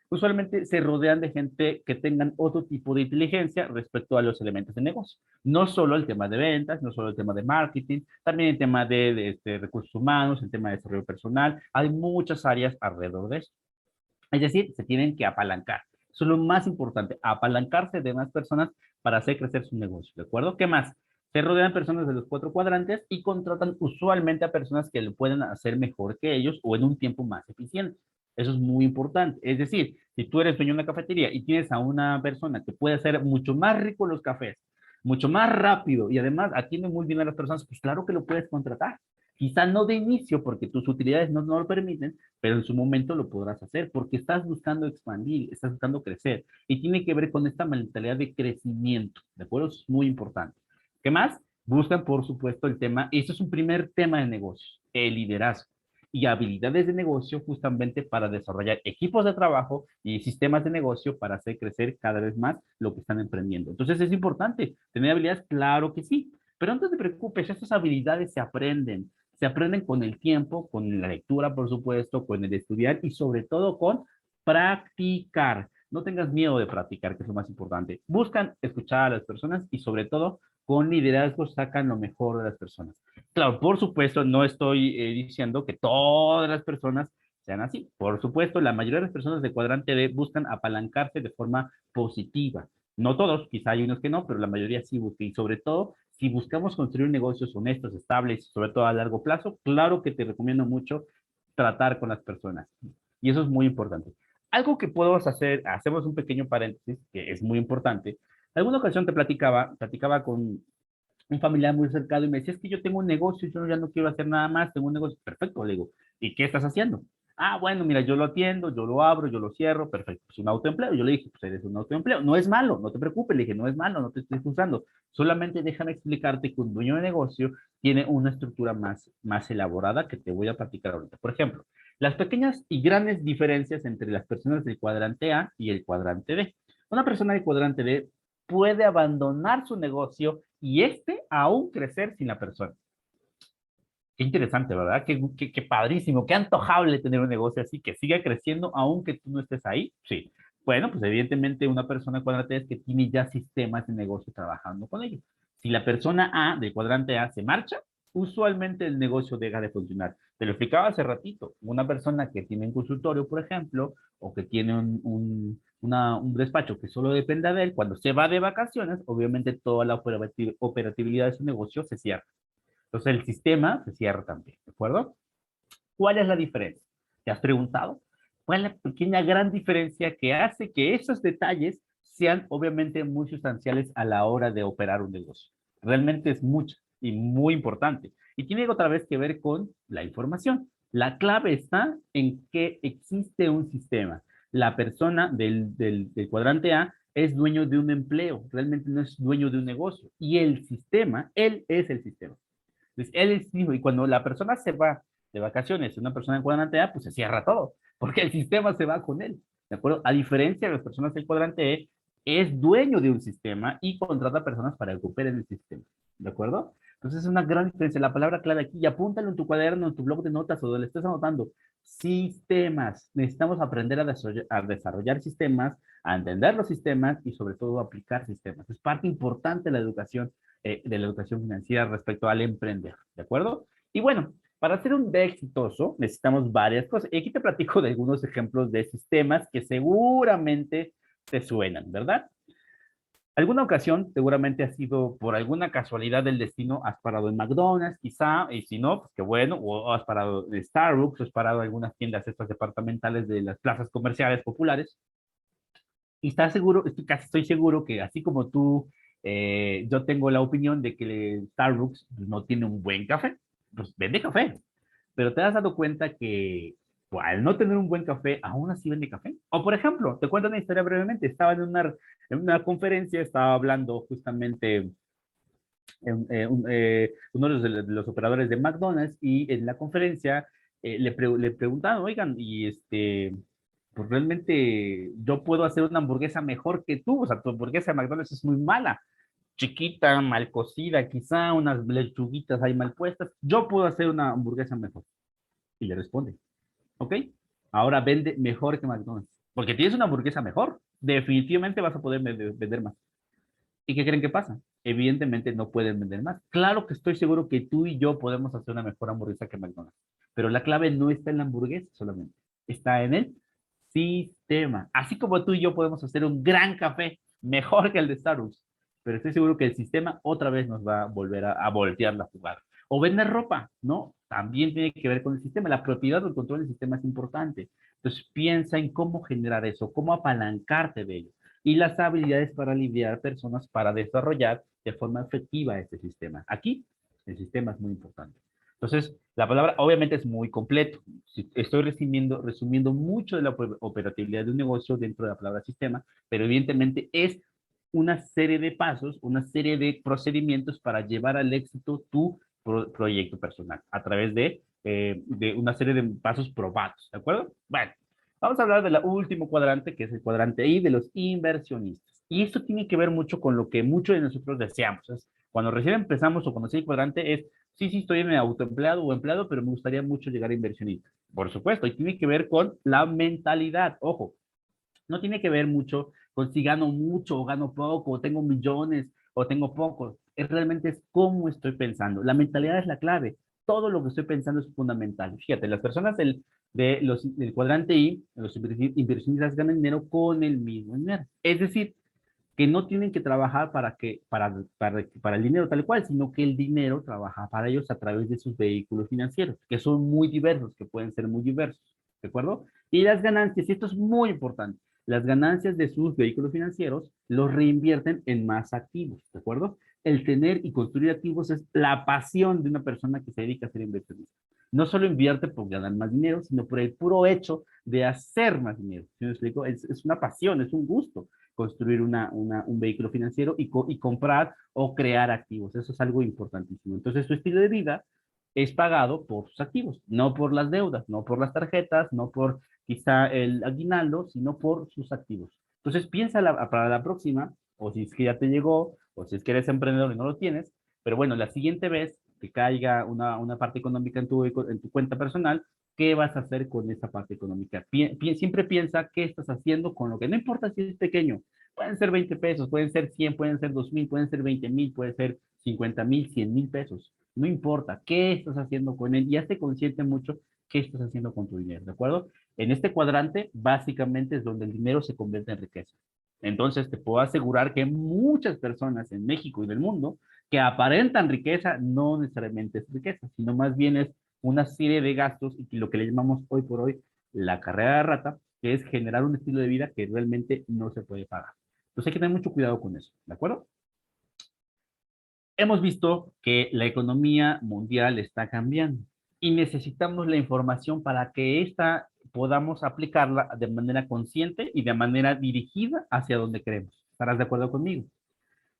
usualmente se rodean de gente que tengan otro tipo de inteligencia respecto a los elementos de negocio. No solo el tema de ventas, no solo el tema de marketing, también el tema de recursos humanos, el tema de desarrollo personal. Hay muchas áreas alrededor de eso. Es decir, se tienen que apalancar. Eso es lo más importante, apalancarse de más personas para hacer crecer su negocio, ¿de acuerdo? ¿Qué más? Se rodean personas de los 4 cuadrantes y contratan usualmente a personas que lo pueden hacer mejor que ellos o en un tiempo más eficiente. Eso es muy importante. Es decir, si tú eres dueño de una cafetería y tienes a una persona que puede hacer mucho más rico los cafés, mucho más rápido y además atiende muy bien a las personas, pues claro que lo puedes contratar. Quizá no de inicio porque tus utilidades no lo permiten, pero en su momento lo podrás hacer porque estás buscando expandir, estás buscando crecer y tiene que ver con esta mentalidad de crecimiento, ¿de acuerdo? Eso es muy importante. ¿Qué más? Buscan, por supuesto, el tema, y esto es un primer tema de negocios, el liderazgo y habilidades de negocio justamente para desarrollar equipos de trabajo y sistemas de negocio para hacer crecer cada vez más lo que están emprendiendo. Entonces es importante tener habilidades, claro que sí, pero no te preocupes, estas habilidades se aprenden con el tiempo, con la lectura, por supuesto, con el estudiar y sobre todo con practicar. No tengas miedo de practicar, que es lo más importante. Buscan escuchar a las personas y sobre todo con liderazgo sacan lo mejor de las personas. Claro, por supuesto, no estoy diciendo que todas las personas sean así. Por supuesto, la mayoría de las personas de cuadrante D buscan apalancarse de forma positiva. No todos, quizá hay unos que no, pero la mayoría sí busca. Y sobre todo, si buscamos construir negocios honestos, estables, sobre todo a largo plazo, claro que te recomiendo mucho tratar con las personas. Y eso es muy importante. Algo que podemos hacer, hacemos un pequeño paréntesis, que es muy importante. Alguna ocasión te platicaba con un familiar muy cercano y me decía, es que yo tengo un negocio, yo ya no quiero hacer nada más, tengo un negocio. Perfecto, le digo, ¿y qué estás haciendo? Ah, bueno, mira, yo lo atiendo, yo lo abro, yo lo cierro, perfecto, es un autoempleo. Yo le dije, pues eres un autoempleo, no es malo, no te preocupes, le dije, no es malo, no te estoy juzgando, solamente déjame explicarte que un dueño de negocio tiene una estructura más elaborada que te voy a platicar ahorita. Por ejemplo, las pequeñas y grandes diferencias entre las personas del cuadrante A y el cuadrante B. Una persona del cuadrante D puede abandonar su negocio y aún crecer sin la persona. Qué interesante, ¿verdad? Qué padrísimo, qué antojable tener un negocio así, que siga creciendo aunque tú no estés ahí. Sí. Bueno, pues evidentemente una persona cuadrante es que tiene ya sistemas de negocio trabajando con ellos. Si la persona A del cuadrante A se marcha, usualmente el negocio deja de funcionar. Te lo explicaba hace ratito. Una persona que tiene un consultorio, por ejemplo, o que tiene un despacho que solo dependa de él, cuando se va de vacaciones, obviamente toda la operatividad de su negocio se cierra. Entonces el sistema se cierra también, ¿de acuerdo? ¿Cuál es la diferencia? ¿Te has preguntado? ¿Cuál es la pequeña gran diferencia que hace que esos detalles sean obviamente muy sustanciales a la hora de operar un negocio? Realmente es mucho y muy importante. Y tiene otra vez que ver con la información. La clave está en que existe un sistema. La persona del cuadrante A es dueño de un empleo, realmente no es dueño de un negocio. Y el sistema, él es el sistema. Entonces, él dijo, y cuando la persona se va de vacaciones, una persona en cuadrante A, pues se cierra todo, porque el sistema se va con él, ¿de acuerdo? A diferencia de las personas del cuadrante E, es dueño de un sistema y contrata personas para que operen el sistema, ¿de acuerdo? Entonces es una gran diferencia. La palabra clave aquí, y apúntalo en tu cuaderno, en tu blog de notas o donde estés anotando, sistemas. Necesitamos aprender a desarrollar sistemas, a entender los sistemas y sobre todo a aplicar sistemas. Es parte importante de la educación financiera respecto al emprender, ¿de acuerdo? Y bueno, para ser un B exitoso necesitamos varias cosas. Y aquí te platico de algunos ejemplos de sistemas que seguramente te suenan, ¿verdad? Alguna ocasión, seguramente ha sido por alguna casualidad del destino, has parado en McDonald's, quizá, y si no, pues qué bueno, o has parado en Starbucks, o has parado en algunas tiendas estas departamentales de las plazas comerciales populares, y estás seguro, estoy seguro que así como tú, yo tengo la opinión de que Starbucks no tiene un buen café, pues vende café, pero te has dado cuenta que pues, al no tener un buen café, aún así vende café. O por ejemplo, te cuento una historia brevemente, estaba en una conferencia, estaba hablando justamente uno de los operadores de McDonald's y en la conferencia le preguntaban, oigan, y pues realmente yo puedo hacer una hamburguesa mejor que tú, o sea, tu hamburguesa de McDonald's es muy mala, chiquita, mal cocida, quizá unas lechuguitas ahí mal puestas, yo puedo hacer una hamburguesa mejor. Y le responde, ok, ahora vende mejor que McDonald's, porque tienes una hamburguesa mejor, definitivamente vas a poder vender más. ¿Y qué creen que pasa? Evidentemente no pueden vender más. Claro que estoy seguro que tú y yo podemos hacer una mejor hamburguesa que McDonald's, pero la clave no está en la hamburguesa solamente, está en el sistema. Así como tú y yo podemos hacer un gran café, mejor que el de Starbucks, pero estoy seguro que el sistema otra vez nos va a volver a voltear la jugada. O vender ropa, ¿no? También tiene que ver con el sistema. La propiedad o el control del sistema es importante. Entonces piensa en cómo generar eso, cómo apalancarte de ello y las habilidades para lidiar personas para desarrollar de forma efectiva este sistema. Aquí, el sistema es muy importante. Entonces, la palabra obviamente es muy completo. Estoy resumiendo mucho de la operatividad de un negocio dentro de la palabra sistema, pero evidentemente es una serie de pasos, una serie de procedimientos para llevar al éxito tu proyecto personal a través de una serie de pasos probados, ¿de acuerdo? Bueno, vamos a hablar del último cuadrante, que es el cuadrante I de los inversionistas. Y esto tiene que ver mucho con lo que muchos de nosotros deseamos. Es, cuando recién empezamos o conocí el cuadrante es, sí, sí, estoy en el autoempleado o empleado, pero me gustaría mucho llegar a inversionista. Por supuesto, y tiene que ver con la mentalidad. Ojo, no tiene que ver mucho con si gano mucho o gano poco, o tengo millones o tengo pocos. Realmente es cómo estoy pensando. La mentalidad es la clave. Todo lo que estoy pensando es fundamental. Fíjate, las personas del cuadrante I, los inversionistas ganan dinero con el mismo dinero. Es decir, que no tienen que trabajar para el dinero tal cual, sino que el dinero trabaja para ellos a través de sus vehículos financieros, que son muy diversos, que pueden ser muy diversos, ¿de acuerdo? Y las ganancias, y esto es muy importante, las ganancias de sus vehículos financieros los reinvierten en más activos, ¿de acuerdo? El tener y construir activos es la pasión de una persona que se dedica a ser inversionista. No solo invierte por ganar más dinero, sino por el puro hecho de hacer más dinero. ¿Sí me explico? Es una pasión, es un gusto construir un vehículo financiero y comprar o crear activos. Eso es algo importantísimo. Entonces, su estilo de vida es pagado por sus activos, no por las deudas, no por las tarjetas, no por quizá el aguinaldo, sino por sus activos. Entonces, piensa para la próxima, o si es que ya te llegó, o si es que eres emprendedor y no lo tienes, pero bueno, la siguiente vez, que caiga una parte económica en tu cuenta personal, ¿qué vas a hacer con esa parte económica? Siempre piensa qué estás haciendo con lo que, no importa si es pequeño, pueden ser 20 pesos, pueden ser 100, pueden ser 2,000, pueden ser 20,000, puede ser 50,000, 100,000 pesos. No importa, ¿qué estás haciendo con él? Y hazte consciente mucho qué estás haciendo con tu dinero, ¿de acuerdo? En este cuadrante, básicamente es donde el dinero se convierte en riqueza. Entonces, te puedo asegurar que muchas personas en México y del mundo que aparentan riqueza no necesariamente es riqueza, sino más bien es una serie de gastos y lo que le llamamos hoy por hoy la carrera de rata, que es generar un estilo de vida que realmente no se puede pagar. Entonces hay que tener mucho cuidado con eso, ¿de acuerdo? Hemos visto que la economía mundial está cambiando y necesitamos la información para que esta podamos aplicarla de manera consciente y de manera dirigida hacia donde queremos. ¿Estarás de acuerdo conmigo?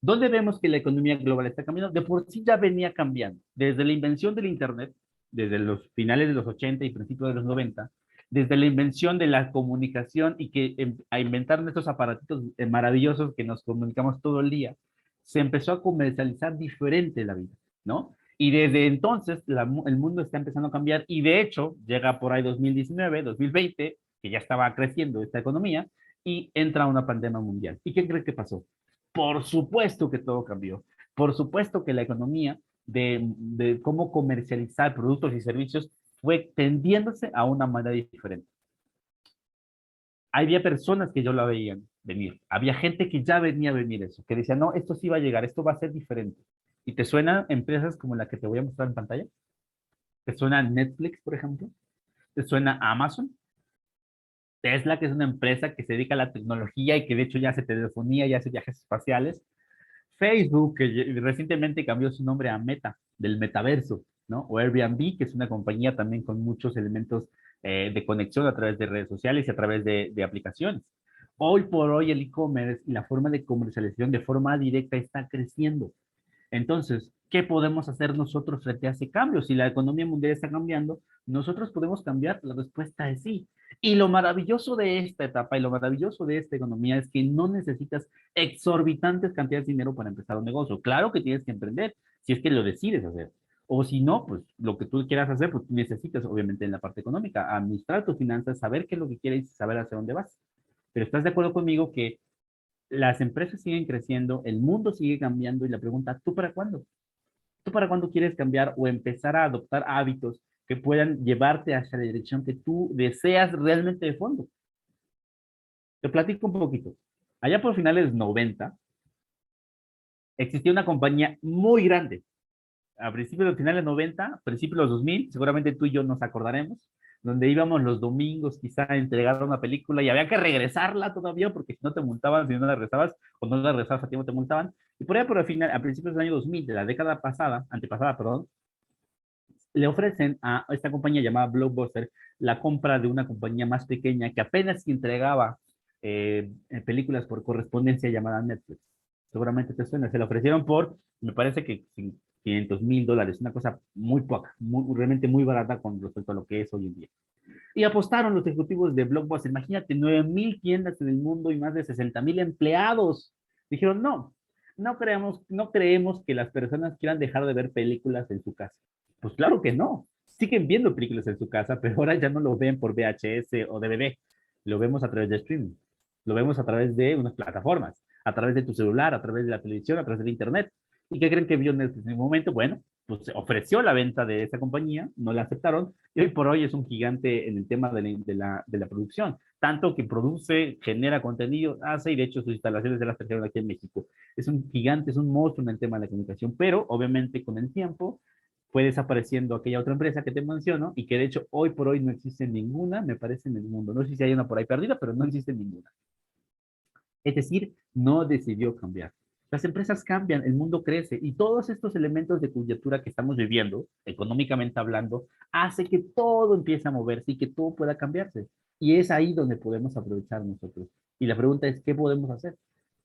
¿Dónde vemos que la economía global está cambiando? De por sí ya venía cambiando. Desde la invención del Internet, desde los finales de los 80 y principios de los 90, desde la invención de la comunicación y que a inventaron estos aparatitos maravillosos que nos comunicamos todo el día, se empezó a comercializar diferente la vida, ¿no? Y desde entonces el mundo está empezando a cambiar y de hecho llega por ahí 2019, 2020, que ya estaba creciendo esta economía, y entra una pandemia mundial. ¿Y qué crees que pasó? Por supuesto que todo cambió. Por supuesto que la economía de cómo comercializar productos y servicios fue tendiéndose a una manera diferente. Había personas que yo la veían venir. Había gente que ya venía a venir eso, que decía, no, esto sí va a llegar, esto va a ser diferente. ¿Y te suenan empresas como la que te voy a mostrar en pantalla? ¿Te suena Netflix, por ejemplo? ¿Te suena Amazon? Tesla, que es una empresa que se dedica a la tecnología y que de hecho ya hace telefonía y hace viajes espaciales. Facebook, que recientemente cambió su nombre a Meta, del metaverso, ¿no? O Airbnb, que es una compañía también con muchos elementos de conexión a través de redes sociales y a través de aplicaciones. Hoy por hoy el e-commerce y la forma de comercialización de forma directa está creciendo. Entonces, ¿qué podemos hacer nosotros frente a ese cambio? Si la economía mundial está cambiando, nosotros podemos cambiar. La respuesta es sí. Y lo maravilloso de esta etapa y lo maravilloso de esta economía es que no necesitas exorbitantes cantidades de dinero para empezar un negocio. Claro que tienes que emprender, si es que lo decides hacer. O si no, pues lo que tú quieras hacer, pues necesitas, obviamente, en la parte económica, administrar tus finanzas, saber qué es lo que quieres y saber hacia dónde vas. Pero estás de acuerdo conmigo que las empresas siguen creciendo, el mundo sigue cambiando y la pregunta, ¿tú para cuándo? ¿Tú para cuándo quieres cambiar o empezar a adoptar hábitos que puedan llevarte hacia la dirección que tú deseas realmente de fondo? Te platico un poquito. Allá por finales 90, existía una compañía muy grande. A principios de los finales 90, principios de los 2000, seguramente tú y yo nos acordaremos, donde íbamos los domingos quizá a entregar una película y había que regresarla todavía porque si no te multaban, si no la regresabas o no la regresabas a tiempo te multaban. Y por ahí por el final, a principios del año 2000, de la década pasada, antepasada, perdón, le ofrecen a esta compañía llamada Blockbuster la compra de una compañía más pequeña que apenas entregaba películas por correspondencia llamada Netflix. Seguramente te suena. Se la ofrecieron por, me parece que $500,000, una cosa muy poca, realmente muy barata con respecto a lo que es hoy en día. Y apostaron los ejecutivos de Blockbuster. Imagínate, 9,000 tiendas en el mundo y más de 60,000 empleados. Dijeron, no creemos que las personas quieran dejar de ver películas en su casa. Pues claro que no. Siguen viendo películas en su casa, pero ahora ya no lo ven por VHS o DVD. Lo vemos a través de streaming. Lo vemos a través de unas plataformas, a través de tu celular, a través de la televisión, a través de internet. ¿Y qué creen que vio Netflix en un momento? Bueno, pues ofreció la venta de esa compañía, no la aceptaron, y hoy por hoy es un gigante en el tema de la producción, tanto que produce, genera contenido, hace, y de hecho sus instalaciones de las trajeron aquí en México. Es un gigante, es un monstruo en el tema de la comunicación, pero obviamente con el tiempo fue desapareciendo aquella otra empresa que te menciono, y que de hecho hoy por hoy no existe ninguna, me parece, en el mundo. No sé si hay una por ahí perdida, pero no existe ninguna. Es decir, no decidió cambiar. Las empresas cambian, el mundo crece y todos estos elementos de coyuntura que estamos viviendo, económicamente hablando, hace que todo empiece a moverse y que todo pueda cambiarse. Y es ahí donde podemos aprovechar nosotros. Y la pregunta es, ¿qué podemos hacer?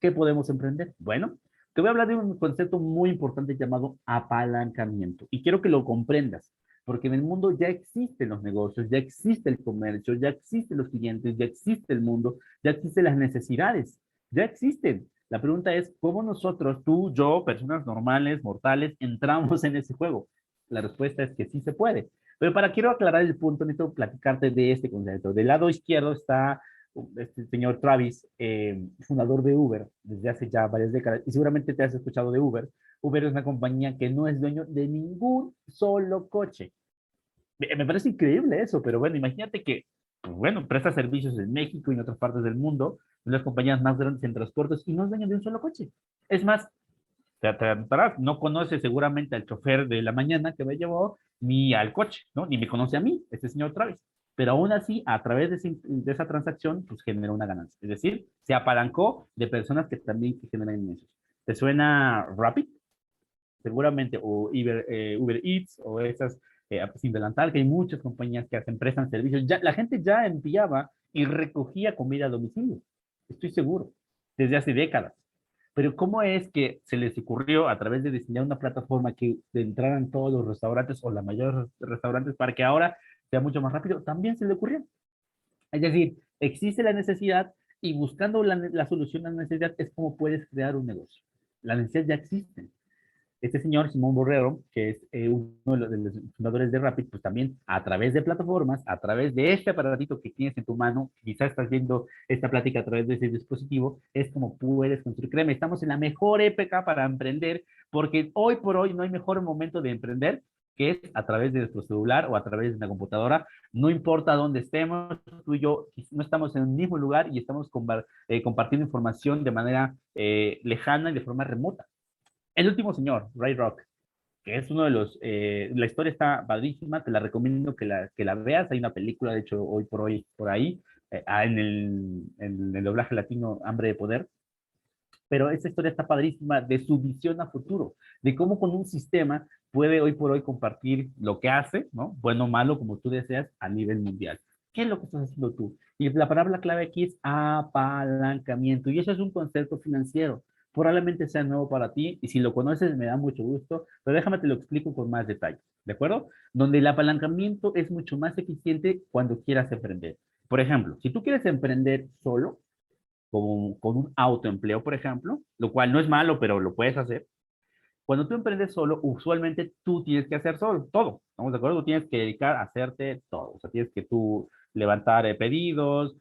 ¿Qué podemos emprender? Bueno, te voy a hablar de un concepto muy importante llamado apalancamiento. Y quiero que lo comprendas, porque en el mundo ya existen los negocios, ya existe el comercio, ya existen los clientes, ya existe el mundo, ya existen las necesidades, ya existen. La pregunta es, ¿cómo nosotros, tú, yo, personas normales, mortales, entramos en ese juego? La respuesta es que sí se puede. Pero quiero aclarar el punto, necesito platicarte de este concepto. Del lado izquierdo está este señor Travis, fundador de Uber desde hace ya varias décadas, y seguramente te has escuchado de Uber. Uber es una compañía que no es dueño de ningún solo coche. Me parece increíble eso, pero bueno, imagínate que, pues bueno, presta servicios en México y en otras partes del mundo, de las compañías más grandes en transportes, y no es dueño de un solo coche. Es más, te notarás, no conoce seguramente al chofer de la mañana que me llevó, ni al coche, ¿no? Ni me conoce a mí, este señor Travis. Pero aún así, a través de esa transacción, pues generó una ganancia. Es decir, se apalancó de personas que también generan ingresos. ¿Te suena Rapid? Seguramente, o Uber Eats, o esas sin delantal, que hay muchas compañías que hacen, prestan servicios. Ya, la gente ya enviaba y recogía comida a domicilio. Estoy seguro, desde hace décadas. Pero ¿cómo es que se les ocurrió a través de diseñar una plataforma que entraran todos los restaurantes o la mayoría de los restaurantes para que ahora sea mucho más rápido? También se le ocurrió. Es decir, existe la necesidad y buscando la solución a la necesidad es como puedes crear un negocio. La necesidad ya existe. Este señor, Simón Borrero, que es uno de los fundadores de Rapid, pues también a través de plataformas, a través de este aparatito que tienes en tu mano, quizás estás viendo esta plática a través de ese dispositivo, es como puedes construir. Créeme, estamos en la mejor época para emprender, porque hoy por hoy no hay mejor momento de emprender que es a través de nuestro celular o a través de una computadora. No importa dónde estemos, tú y yo no estamos en el mismo lugar y estamos compartiendo información de manera lejana y de forma remota. El último señor, Ray Rock, que es uno de los, la historia está padrísima, te la recomiendo que la veas, hay una película, de hecho, hoy por ahí, en el doblaje latino, Hambre de Poder, pero esta historia está padrísima de su visión a futuro, de cómo con un sistema puede hoy por hoy compartir lo que hace, ¿no? Bueno o malo, como tú deseas, a nivel mundial. ¿Qué es lo que estás haciendo tú? Y la palabra clave aquí es apalancamiento, y eso es un concepto financiero. Probablemente sea nuevo para ti, y si lo conoces me da mucho gusto, pero déjame te lo explico con más detalle, ¿de acuerdo? Donde el apalancamiento es mucho más eficiente cuando quieras emprender. Por ejemplo, si tú quieres emprender solo, con un autoempleo, por ejemplo, lo cual no es malo, pero lo puedes hacer. Cuando tú emprendes solo, usualmente tú tienes que hacer solo, todo. ¿Estamos de acuerdo? Tú tienes que dedicar a hacerte todo. O sea, tienes que tú levantar pedidos,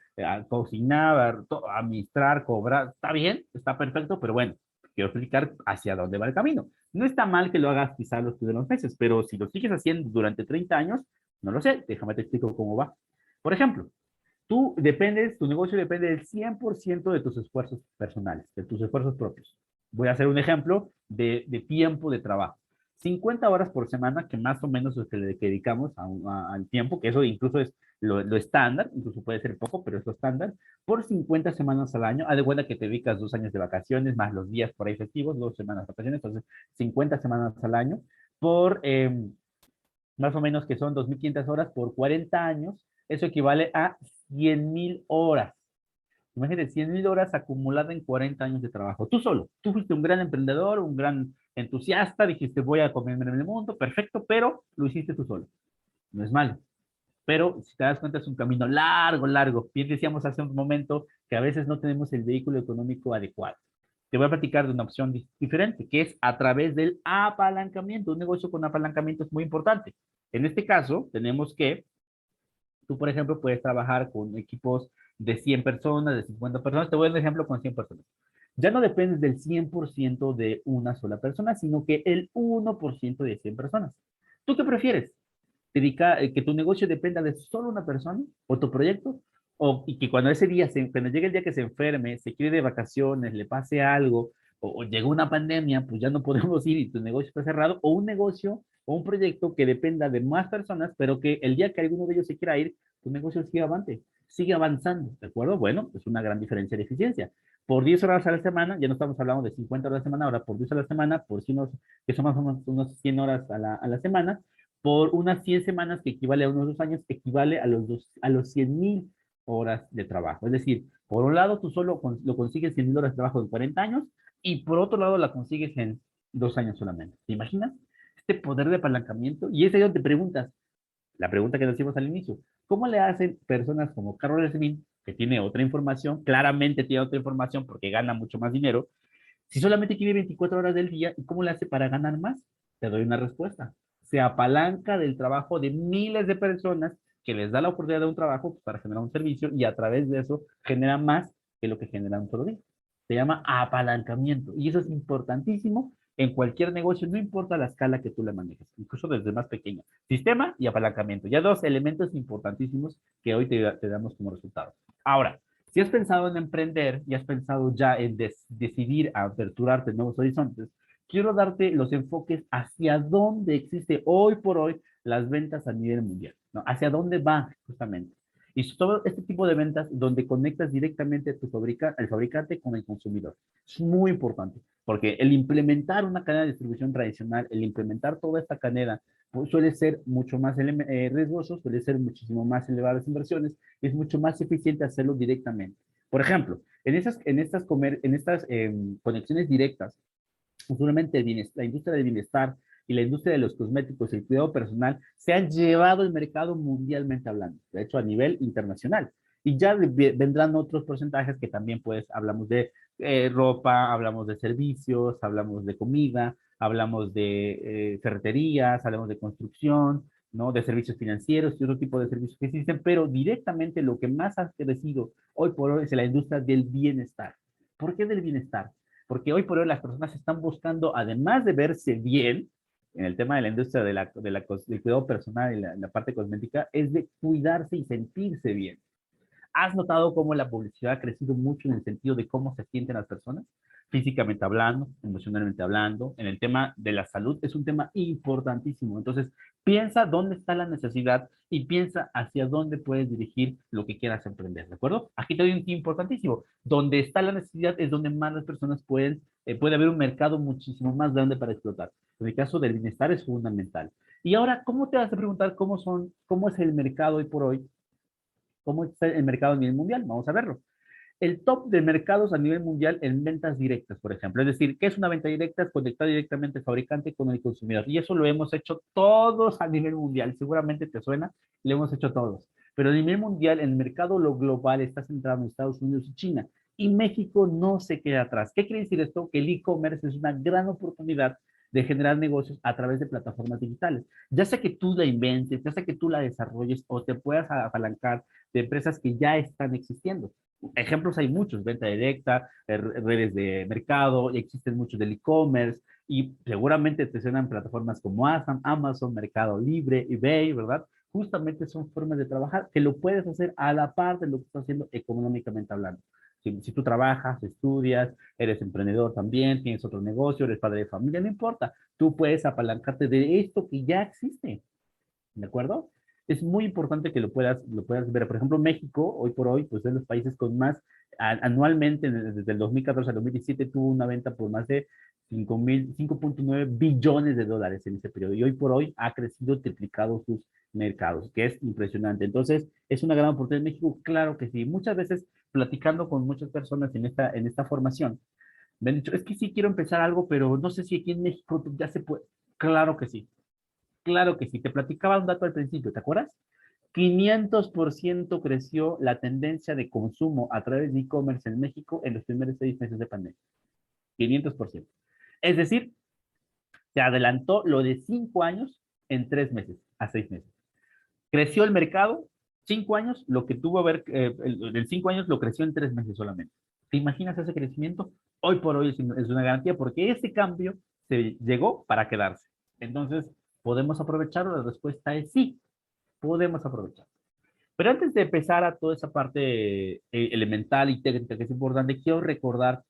cocinar, administrar, cobrar. Está bien, está perfecto, pero bueno, quiero explicar hacia dónde va el camino. No está mal que lo hagas quizás los primeros meses, pero si lo sigues haciendo durante 30 años, no lo sé, déjame te explico cómo va. Por ejemplo, tu negocio depende del 100% de tus esfuerzos personales, de tus esfuerzos propios. Voy a hacer un ejemplo de tiempo de trabajo. 50 horas por semana, que más o menos es lo que le dedicamos al tiempo, que eso incluso es lo estándar, incluso puede ser poco, pero es lo estándar, por 50 semanas al año. Haz de cuenta que te dedicas 2 años de vacaciones, más los días por ahí festivos, 2 semanas de vacaciones, entonces 50 semanas al año, por más o menos que son 2.500 horas por 40 años, eso equivale a 100.000 horas. Imagínate, 100.000 horas acumuladas en 40 años de trabajo. Tú solo, tú fuiste un gran emprendedor, un gran entusiasta, dijiste voy a comerme en el mundo, perfecto, pero lo hiciste tú solo. No es malo. Pero si te das cuenta es un camino largo, largo. Bien decíamos hace un momento que a veces no tenemos el vehículo económico adecuado. Te voy a platicar de una opción diferente, que es a través del apalancamiento. Un negocio con apalancamiento es muy importante. En este caso, tenemos que tú, por ejemplo, puedes trabajar con equipos de 100 personas, de 50 personas. Te voy a dar un ejemplo con 100 personas. Ya no dependes del 100% de una sola persona, sino que el 1% de 100 personas. ¿Tú qué prefieres? ¿Que tu negocio dependa de solo una persona o tu proyecto? Y que cuando cuando llegue el día que se enferme, se quiere de vacaciones, le pase algo, o llegó una pandemia, pues ya no podemos ir y tu negocio está cerrado, o un negocio o un proyecto que dependa de más personas, pero que el día que alguno de ellos se quiera ir, tu negocio sigue avanzando, ¿de acuerdo? Bueno, es una gran diferencia de eficiencia. Por 10 horas a la semana, ya no estamos hablando de 50 horas a la semana, ahora por 10 a la semana, que son más o menos unos 100 horas a la semana, por unas 100 semanas, que equivale a unos 2 años, equivale a los 100.000 horas de trabajo. Es decir, por un lado, tú solo lo consigues 100.000 horas de trabajo en 40 años, y por otro lado, la consigues en 2 años solamente. ¿Te imaginas? Este poder de apalancamiento. Y es ahí donde te preguntas, la pregunta que nos hicimos al inicio, ¿cómo le hacen personas como Carlos Slim, que tiene otra información, claramente tiene otra información porque gana mucho más dinero, si solamente quiere 24 horas del día, ¿y cómo le hace para ganar más? Te doy una respuesta. se apalanca del trabajo de miles de personas que les da la oportunidad de un trabajo pues, para generar un servicio y a través de eso genera más que lo que genera un solo día. Se llama apalancamiento y eso es importantísimo en cualquier negocio, no importa la escala que tú le manejes, incluso desde más pequeño. Sistema y apalancamiento, ya dos elementos importantísimos que hoy te damos como resultado. Ahora, si has pensado en emprender y has pensado ya en decidir aperturarte nuevos horizontes, quiero darte los enfoques hacia dónde existe hoy por hoy las ventas a nivel mundial, ¿no? Hacia dónde va justamente. Y todo este tipo de ventas donde conectas directamente a al fabricante con el consumidor. Es muy importante, porque el implementar una cadena de distribución tradicional, el implementar toda esta cadena, pues suele ser mucho más riesgoso, suele ser muchísimo más elevadas inversiones, es mucho más eficiente hacerlo directamente. Por ejemplo, en estas conexiones directas, usualmente la industria del bienestar y la industria de los cosméticos y el cuidado personal se han llevado el mercado mundialmente hablando, de hecho a nivel internacional. Y ya vendrán otros porcentajes que también pues hablamos de ropa, hablamos de servicios, hablamos de comida, hablamos de ferreterías, hablamos de construcción, ¿no? De servicios financieros y otro tipo de servicios que existen, pero directamente lo que más ha crecido hoy por hoy es la industria del bienestar. ¿Por qué del bienestar? Porque hoy por hoy las personas están buscando, además de verse bien, en el tema de la industria del cuidado personal y la parte cosmética, es de cuidarse y sentirse bien. ¿Has notado cómo la publicidad ha crecido mucho en el sentido de cómo se sienten las personas? Físicamente hablando, emocionalmente hablando, en el tema de la salud es un tema importantísimo. Entonces, piensa dónde está la necesidad y piensa hacia dónde puedes dirigir lo que quieras emprender, ¿de acuerdo? Aquí te doy un tip importantísimo. Donde está la necesidad es donde más las personas puede haber un mercado muchísimo más grande para explotar. En el caso del bienestar es fundamental. Y ahora, ¿cómo te vas a preguntar cómo es el mercado hoy por hoy? ¿Cómo está el mercado a nivel mundial? Vamos a verlo. El top de mercados a nivel mundial en ventas directas, por ejemplo. Es decir, ¿qué es una venta directa? Es conectar directamente al fabricante con el consumidor. Y eso lo hemos hecho todos a nivel mundial. Seguramente te suena, lo hemos hecho todos. Pero a nivel mundial, el mercado lo global está centrado en Estados Unidos y China. Y México no se queda atrás. ¿Qué quiere decir esto? Que el e-commerce es una gran oportunidad de generar negocios a través de plataformas digitales. Ya sea que tú la inventes, ya sea que tú la desarrolles o te puedas apalancar de empresas que ya están existiendo. Ejemplos hay muchos, venta directa, redes de mercado, existen muchos del e-commerce y seguramente te suenan plataformas como Amazon, Mercado Libre, eBay, ¿verdad? Justamente son formas de trabajar que lo puedes hacer a la par de lo que estás haciendo económicamente hablando. Si tú trabajas, estudias, eres emprendedor también, tienes otro negocio, eres padre de familia, no importa. Tú puedes apalancarte de esto que ya existe. ¿De acuerdo? Es muy importante que lo puedas ver. Por ejemplo, México, hoy por hoy, pues es de los países con más, anualmente, desde el 2014 al 2017, tuvo una venta por más de 5.9 billones de dólares en ese periodo. Y hoy por hoy ha crecido, triplicado sus mercados, que es impresionante. Entonces, ¿es una gran oportunidad en México? Claro que sí. Muchas veces, platicando con muchas personas en esta formación, me han dicho, es que sí quiero empezar algo, pero no sé si aquí en México ya se puede. Claro que sí. Claro que sí, te platicaba un dato al principio, ¿te acuerdas? 500% creció la tendencia de consumo a través de e-commerce en México en los primeros 6 meses de pandemia. 500%. Es decir, se adelantó lo de 5 años en 3 meses, a 6 meses. Creció el mercado, 5 años, lo que tuvo a ver, el 5 años lo creció en 3 meses solamente. ¿Te imaginas ese crecimiento? Hoy por hoy es una garantía porque ese cambio se llegó para quedarse. Entonces, ¿podemos aprovecharlo? La respuesta es sí, podemos aprovecharlo. Pero antes de empezar a toda esa parte elemental y técnica que es importante, quiero recordar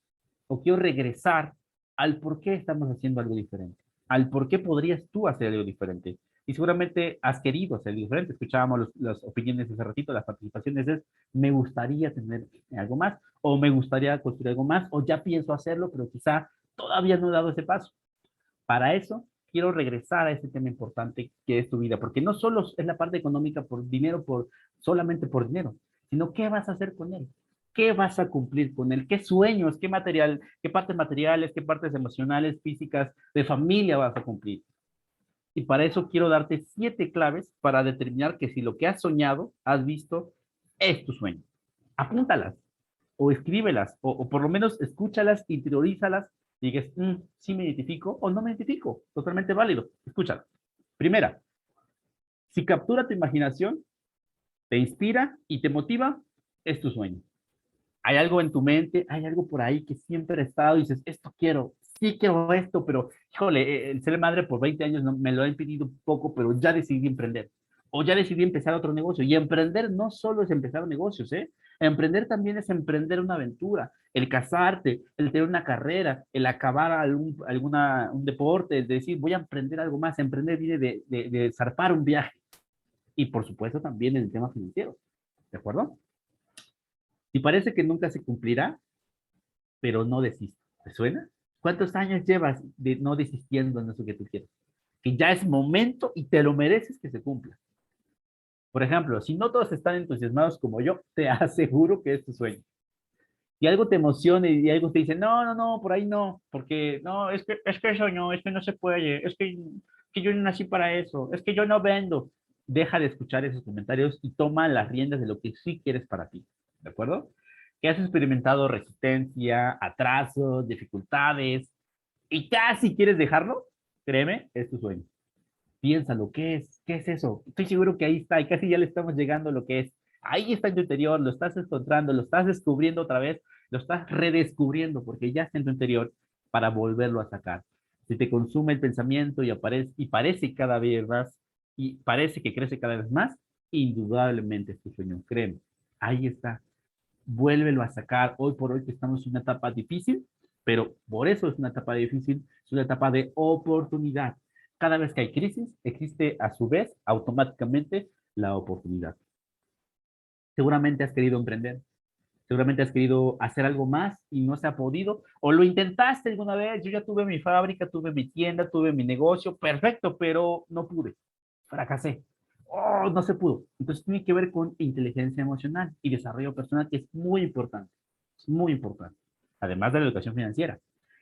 o quiero regresar al por qué estamos haciendo algo diferente, al por qué podrías tú hacer algo diferente. Y seguramente has querido hacer algo diferente. Escuchábamos las opiniones hace ratito, las participaciones es, me gustaría tener algo más, o me gustaría construir algo más, o ya pienso hacerlo, pero quizá todavía no he dado ese paso. Para eso, quiero regresar a ese tema importante que es tu vida, porque no solo es la parte económica por dinero, solamente por dinero, sino qué vas a hacer con él, qué vas a cumplir con él, qué sueños, qué material, qué partes materiales, qué partes emocionales, físicas, de familia vas a cumplir. Y para eso quiero darte 7 claves para determinar que si lo que has soñado, has visto, es tu sueño. Apúntalas o escríbelas o por lo menos escúchalas, interiorízalas y digas, sí me identifico o no me identifico. Totalmente válido. Escúchalo. Primera, si captura tu imaginación, te inspira y te motiva, es tu sueño. Hay algo en tu mente, hay algo por ahí que siempre ha estado y dices, esto quiero, sí quiero esto, pero híjole, el ser madre por 20 años no, me lo ha impedido un poco, pero ya decidí emprender. O ya decidí empezar otro negocio. Y emprender no solo es empezar negocios, ¿eh? Emprender también es emprender una aventura, el casarte, el tener una carrera, el acabar un deporte, el decir, voy a emprender algo más. Emprender viene de zarpar un viaje. Y por supuesto también el tema financiero, ¿de acuerdo? Y parece que nunca se cumplirá, pero no desistas. ¿Te suena? ¿Cuántos años llevas de no desistiendo en eso que tú quieres? Que ya es momento y te lo mereces que se cumpla. Por ejemplo, si no todos están entusiasmados como yo, te aseguro que es tu sueño. Y algo te emociona y algo te dice, no, no, no, por ahí no, porque no, es que eso no, es que no se puede, que yo no nací para eso, es que yo no vendo. Deja de escuchar esos comentarios y toma las riendas de lo que sí quieres para ti, ¿de acuerdo? Que has experimentado resistencia, atrasos, dificultades, y casi quieres dejarlo, créeme, es tu sueño. Piénsalo, ¿qué es eso? Estoy seguro que ahí está y casi ya le estamos llegando a lo que es. Ahí está en tu interior, lo estás encontrando, lo estás descubriendo otra vez, lo estás redescubriendo porque ya está en tu interior para volverlo a sacar. Si te consume el pensamiento y parece cada vez más y parece que crece cada vez más, indudablemente es tu sueño, créeme. Ahí está. Vuélvelo a sacar. Hoy por hoy que estamos en una etapa difícil, pero por eso es una etapa difícil, es una etapa de oportunidad. Cada vez que hay crisis, existe a su vez automáticamente la oportunidad. Seguramente has querido emprender, seguramente has querido hacer algo más y no se ha podido, o lo intentaste alguna vez, yo ya tuve mi fábrica, tuve mi tienda, tuve mi negocio, perfecto, pero no pude, fracasé. Oh, no se pudo. Entonces tiene que ver con inteligencia emocional y desarrollo personal, que es muy importante, además de la educación financiera.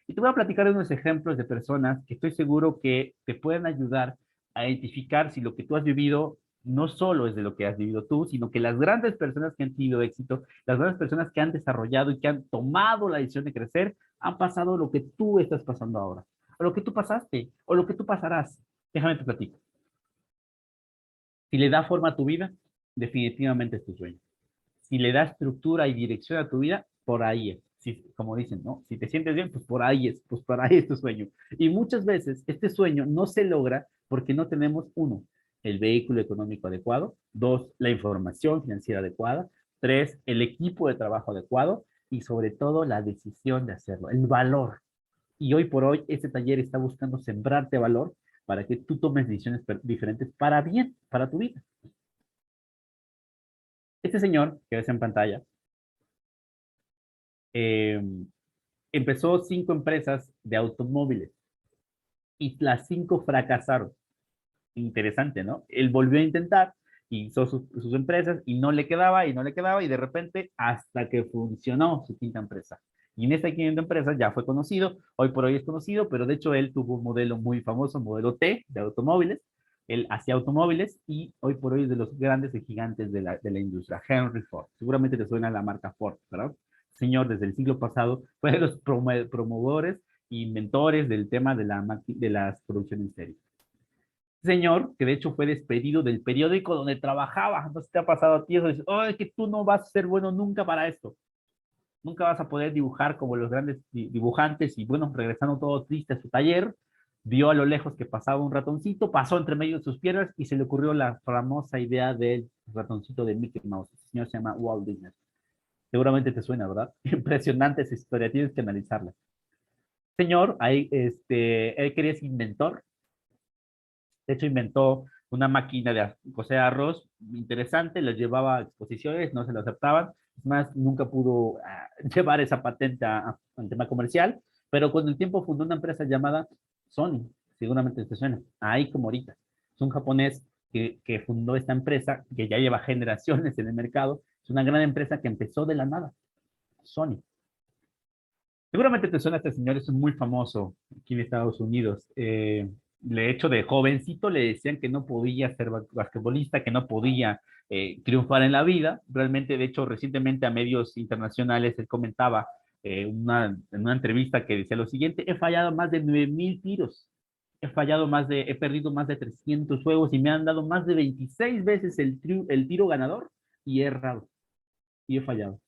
Y te voy a platicar unos ejemplos de personas que estoy seguro que te pueden ayudar a identificar si lo que tú has vivido no solo es de lo que has vivido tú, sino que las grandes personas que han tenido éxito, las grandes personas que han desarrollado y que han tomado la decisión de crecer, han pasado lo que tú estás pasando ahora, o lo que tú pasaste, o lo que tú pasarás. Déjame te platico. Si le da forma a tu vida, definitivamente es tu sueño. Si le da estructura y dirección a tu vida, por ahí es. Si, como dicen, ¿no? Si te sientes bien, pues por ahí es tu sueño. Y muchas veces este sueño no se logra porque no tenemos, uno, el vehículo económico adecuado, dos, la información financiera adecuada, tres, el equipo de trabajo adecuado y sobre todo la decisión de hacerlo, el valor. Y hoy por hoy este taller está buscando sembrarte valor para que tú tomes decisiones diferentes para bien, para tu vida. Este señor que ves en pantalla eh, empezó 5 empresas de automóviles y las 5 fracasaron. Interesante, ¿no? Él volvió a intentar, hizo sus empresas y no le quedaba y no le quedaba y de repente hasta que funcionó su quinta empresa. Y en esta quinta empresa ya fue conocido, hoy por hoy es conocido, pero de hecho él tuvo un modelo muy famoso, modelo T de automóviles. Él hacía automóviles y hoy por hoy es de los grandes y gigantes de la industria, Henry Ford. Seguramente te suena la marca Ford, ¿verdad? Señor, desde el siglo pasado fue de los promotores e inventores del tema de las producciones en serie. Señor, que de hecho fue despedido del periódico donde trabajaba. No sé si te ha pasado a ti eso. Dices, oh, es que tú no vas a ser bueno nunca para esto. Nunca vas a poder dibujar como los grandes dibujantes. Y bueno, regresando todo triste a su taller, vio a lo lejos que pasaba un ratoncito, pasó entre medio de sus piernas y se le ocurrió la famosa idea del ratoncito de Mickey Mouse. El señor se llama Walt Disney. Seguramente te suena, ¿verdad? Impresionante esa historia, tienes que analizarla. Señor, ahí, él quería ser inventor. De hecho, inventó una máquina de cocer arroz interesante, les llevaba a exposiciones, no se lo aceptaban. Es más, nunca pudo llevar esa patente al tema comercial, pero con el tiempo fundó una empresa llamada Sony, seguramente te suena, ahí como ahorita. Es un japonés que fundó esta empresa, que ya lleva generaciones en el mercado. Es una gran empresa que empezó de la nada, Sony. Seguramente te suena este señor, es muy famoso aquí en Estados Unidos. De hecho, de jovencito le decían que no podía ser basquetbolista, que no podía triunfar en la vida. Realmente, de hecho, recientemente a medios internacionales él comentaba en una entrevista que decía lo siguiente: he fallado más de 9,000 tiros. he perdido más de 300 juegos y me han dado más de 26 veces el tiro ganador y he errado y he fallado.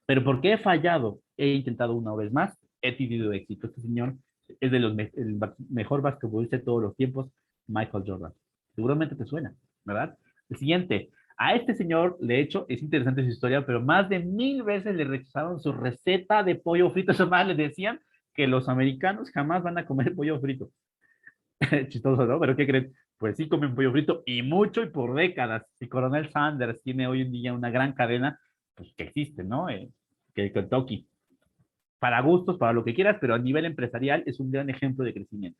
Pero porque he fallado, he intentado una vez más, he tenido éxito. Este señor es de el mejor basquetbolista de todos los tiempos, Michael Jordan. Seguramente te suena, ¿verdad? El siguiente, a este señor, de hecho, es interesante su historia, pero más de 1000 veces le rechazaron su receta de pollo frito. Eso más le decían que los americanos jamás van a comer pollo frito. Chistoso, ¿no? Pero ¿qué creen? Pues sí comen pollo frito y mucho y por décadas. Y Coronel Sanders tiene hoy en día una gran cadena, pues que existe, ¿no? Que Kentucky. Para gustos, para lo que quieras, pero a nivel empresarial es un gran ejemplo de crecimiento.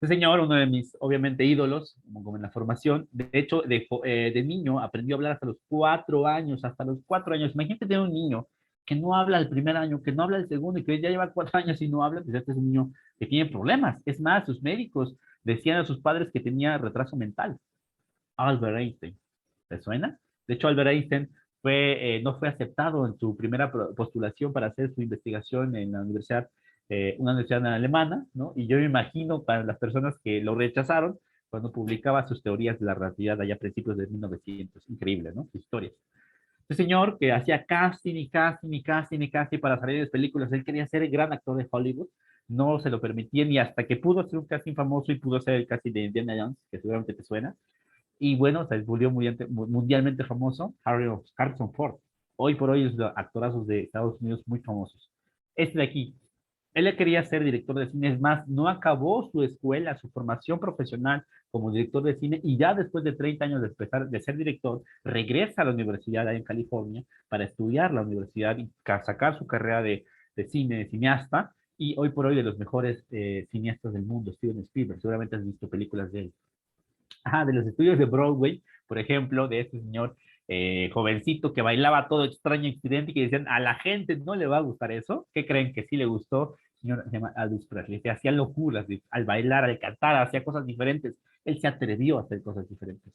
Este señor, uno de mis, obviamente, ídolos, como en la formación, de hecho, de niño aprendió a hablar hasta los 4 años, hasta los 4 años. Imagínate tener un niño que no habla el primer año, que no habla el segundo y que ya lleva 4 años y no habla, pues este es un niño que tiene problemas. Es más, sus médicos decían a sus padres que tenía retraso mental. Albert Einstein, ¿te suena? De hecho, Albert Einstein no fue aceptado en su primera postulación para hacer su investigación en la universidad, una universidad alemana, ¿no? Y yo me imagino para las personas que lo rechazaron cuando publicaba sus teorías de la relatividad allá a principios de 1900. Increíble, ¿no? Su historia. Este señor que hacía casting y casting y casting y casting para salir de películas, él quería ser el gran actor de Hollywood, no se lo permitían y hasta que pudo hacer un casting famoso y pudo hacer el casting de Indiana Jones, que seguramente te suena, y bueno, se volvió mundialmente famoso, Harrison Ford. Hoy por hoy es de actorazos de Estados Unidos muy famosos. Este de aquí, él quería ser director de cine, es más, no acabó su escuela, su formación profesional como director de cine, y ya después de 30 años de empezar de ser director, regresa a la universidad ahí en California para estudiar la universidad y sacar su carrera de cine, de cineasta, y hoy por hoy de los mejores cineastas del mundo, Steven Spielberg. Seguramente has visto películas de él. De los estudios de Broadway, por ejemplo, de este señor jovencito que bailaba todo extraño, accidente, y que decían, a la gente no le va a gustar eso. ¿Qué creen que sí le gustó? El señor se llama Elvis Presley, que hacía locuras al bailar, al cantar, hacía cosas diferentes. Él se atrevió a hacer cosas diferentes.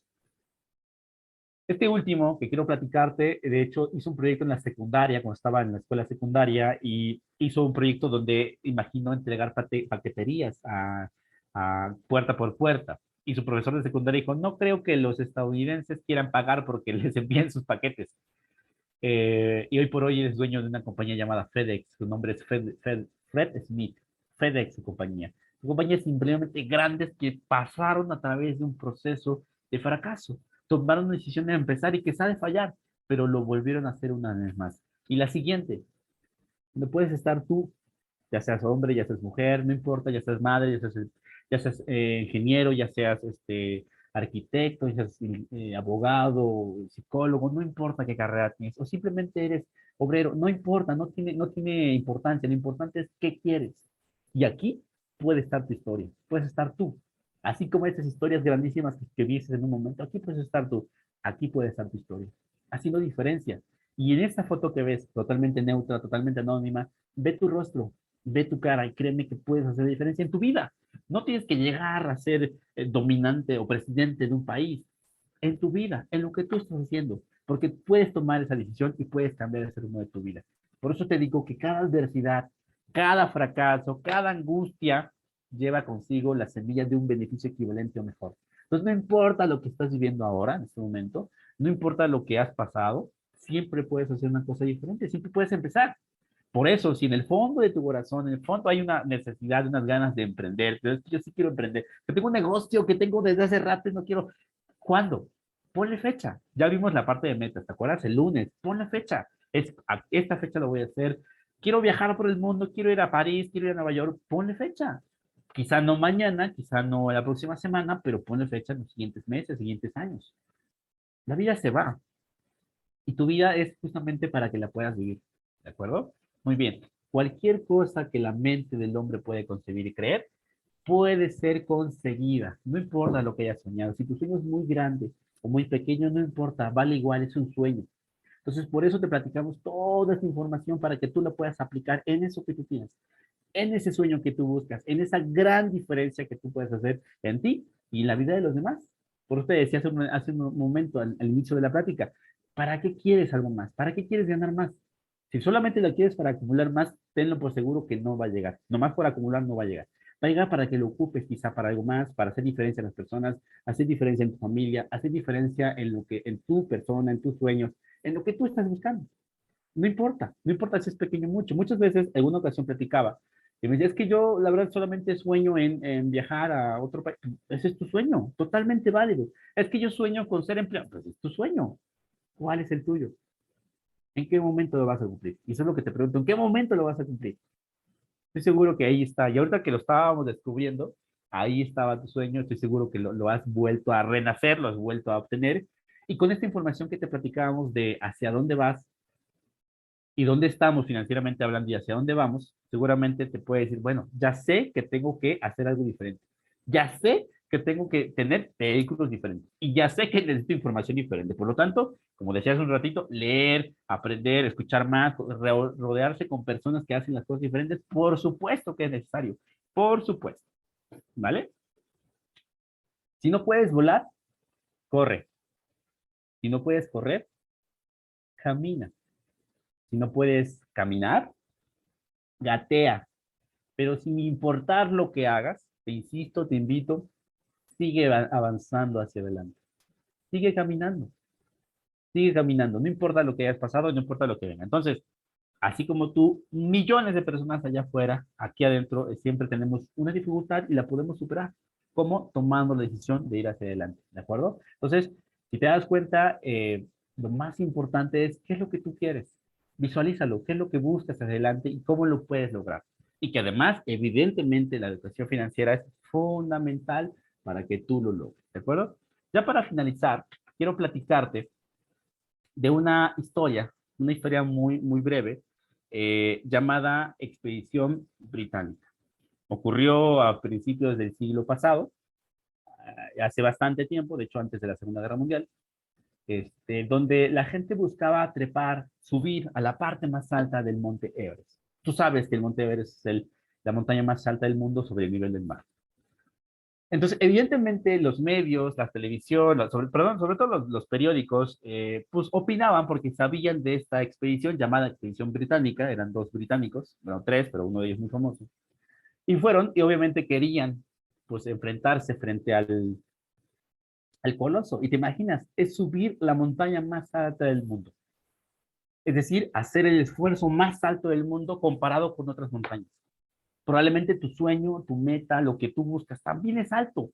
Este último que quiero platicarte, de hecho, hizo un proyecto en la secundaria, cuando estaba en la escuela secundaria, y hizo un proyecto donde imaginó entregar paqueterías a puerta por puerta. Y su profesor de secundaria dijo, no creo que los estadounidenses quieran pagar porque les envíen sus paquetes. Y hoy por hoy es dueño de una compañía llamada FedEx. Su nombre es Fred Smith. FedEx, su compañía. Su compañía es simplemente grandes que pasaron a través de un proceso de fracaso. Tomaron una decisión de empezar y que sabe fallar, pero lo volvieron a hacer una vez más. Y la siguiente, no puedes estar tú, ya seas hombre, ya seas mujer, no importa, ya seas madre, ya seas ingeniero, ya seas arquitecto, ya seas abogado, psicólogo, no importa qué carrera tienes, o simplemente eres obrero, no importa, no tiene importancia, lo importante es qué quieres. Y aquí puede estar tu historia, puedes estar tú. Así como esas historias grandísimas que viste en un momento, aquí puedes estar tú, aquí puede estar tu historia. Así no diferencia. Y en esta foto que ves, totalmente neutra, totalmente anónima, ve tu rostro, ve tu cara y créeme que puedes hacer diferencia en tu vida. No tienes que llegar a ser dominante o presidente de un país. En tu vida, en lo que tú estás haciendo, porque puedes tomar esa decisión y puedes cambiar ese rumbo de tu vida. Por eso te digo que cada adversidad, cada fracaso, cada angustia lleva consigo las semillas de un beneficio equivalente o mejor. Entonces, no importa lo que estás viviendo ahora, en este momento, no importa lo que has pasado, siempre puedes hacer una cosa diferente, siempre puedes empezar. Por eso, si en el fondo de tu corazón, en el fondo hay una necesidad, unas ganas de emprender, yo sí quiero emprender, que tengo un negocio que tengo desde hace rato y no quiero, ¿cuándo? Ponle fecha. Ya vimos la parte de metas, ¿te acuerdas? El lunes, ponle fecha. Esta fecha lo voy a hacer. Quiero viajar por el mundo, quiero ir a París, quiero ir a Nueva York, ponle fecha. Quizá no mañana, quizá no la próxima semana, pero ponle fecha en los siguientes meses, siguientes años. La vida se va. Y tu vida es justamente para que la puedas vivir. ¿De acuerdo? Muy bien. Cualquier cosa que la mente del hombre puede concebir y creer, puede ser conseguida. No importa lo que hayas soñado. Si tu sueño es muy grande o muy pequeño, no importa. Vale igual, es un sueño. Entonces, por eso te platicamos toda esta información para que tú la puedas aplicar en eso que tú tienes, en ese sueño que tú buscas, en esa gran diferencia que tú puedes hacer en ti y en la vida de los demás. Por eso te decía hace un momento, al inicio de la plática, ¿para qué quieres algo más? ¿Para qué quieres ganar más? Si solamente lo quieres para acumular más, tenlo por seguro que no va a llegar. Nomás por acumular no va a llegar. Pega para que lo ocupes quizá para algo más, para hacer diferencia en las personas, hacer diferencia en tu familia, hacer diferencia en lo que, en tu persona, en tus sueños, en lo que tú estás buscando. No importa, no importa si es pequeño o mucho. Muchas veces, en una ocasión platicaba, y me decía, es que yo, la verdad, solamente sueño en viajar a otro país. Ese es tu sueño, totalmente válido. Es que yo sueño con ser empleado. Pues es tu sueño. ¿Cuál es el tuyo? ¿En qué momento lo vas a cumplir? Y eso es lo que te pregunto, ¿en qué momento lo vas a cumplir? Estoy seguro que ahí está. Y ahorita que lo estábamos descubriendo, ahí estaba tu sueño. Estoy seguro que lo has vuelto a renacer, lo has vuelto a obtener. Y con esta información que te platicábamos de hacia dónde vas y dónde estamos financieramente hablando y hacia dónde vamos, seguramente te puede decir, bueno, ya sé que tengo que hacer algo diferente. Ya sé que tengo que tener vehículos diferentes. Y ya sé que necesito información diferente. Por lo tanto, como decía hace un ratito, leer, aprender, escuchar más, rodearse con personas que hacen las cosas diferentes, por supuesto que es necesario. Por supuesto. ¿Vale? Si no puedes volar, corre. Si no puedes correr, camina. Si no puedes caminar, gatea. Pero sin importar lo que hagas, te insisto, te invito, sigue avanzando hacia adelante. Sigue caminando. Sigue caminando. No importa lo que hayas pasado, no importa lo que venga. Entonces, así como tú, millones de personas allá afuera, aquí adentro, siempre tenemos una dificultad y la podemos superar. ¿Cómo? Tomando la decisión de ir hacia adelante. ¿De acuerdo? Entonces, si te das cuenta, lo más importante es qué es lo que tú quieres. Visualízalo, qué es lo que buscas hacia adelante y cómo lo puedes lograr. Y que además, evidentemente, la educación financiera es fundamental para que tú lo logres. ¿De acuerdo? Ya para finalizar, quiero platicarte de una historia muy, muy breve, llamada Expedición Británica. Ocurrió a principios del siglo pasado, hace bastante tiempo, de hecho antes de la Segunda Guerra Mundial, donde la gente buscaba trepar, subir a la parte más alta del Monte Everest. Tú sabes que el Monte Everest es la montaña más alta del mundo sobre el nivel del mar. Entonces, evidentemente, los medios, la televisión, sobre todo los periódicos, pues opinaban porque sabían de esta expedición llamada Expedición Británica, eran dos británicos, bueno, tres, pero uno de ellos muy famoso, y fueron, y obviamente querían, pues, enfrentarse frente al coloso. Y te imaginas, es subir la montaña más alta del mundo. Es decir, hacer el esfuerzo más alto del mundo comparado con otras montañas. Probablemente tu sueño, tu meta, lo que tú buscas también es alto,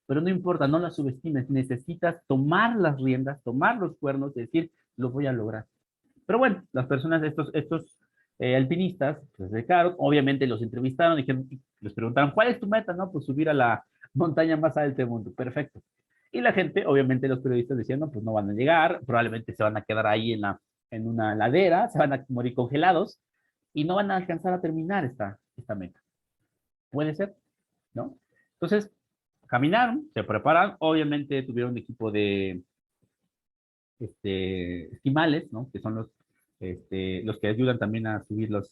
pero no importa, no la subestimes, necesitas tomar las riendas, tomar los cuernos y decir, lo voy a lograr. Pero bueno, las personas, estos alpinistas, pues se acercaron, obviamente los entrevistaron, dijeron, les preguntaron, ¿cuál es tu meta? No, pues subir a la montaña más alta del mundo, perfecto. Y la gente, obviamente los periodistas decían, no, pues no van a llegar, probablemente se van a quedar ahí en una ladera, se van a morir congelados y no van a alcanzar a terminar esta meta. Puede ser, ¿no? Entonces, caminaron, se prepararon, obviamente tuvieron un equipo de esquimales, ¿no? Que son los que ayudan también a subir los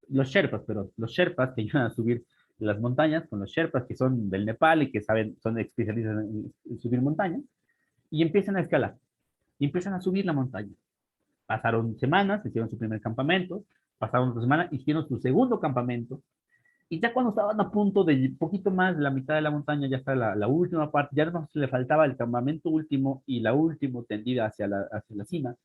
sherpas, pero los sherpas que ayudan a subir las montañas, con los sherpas que son del Nepal y que son especialistas en subir montañas, y empiezan a escalar, y empiezan a subir la montaña. Pasaron semanas, hicieron su primer campamento, pasaron otra semana, hicieron su segundo campamento, y ya cuando estaban a punto de poquito más de la mitad de la montaña, ya está la última parte, ya no se le faltaba el campamento último y la última tendida hacia la cima,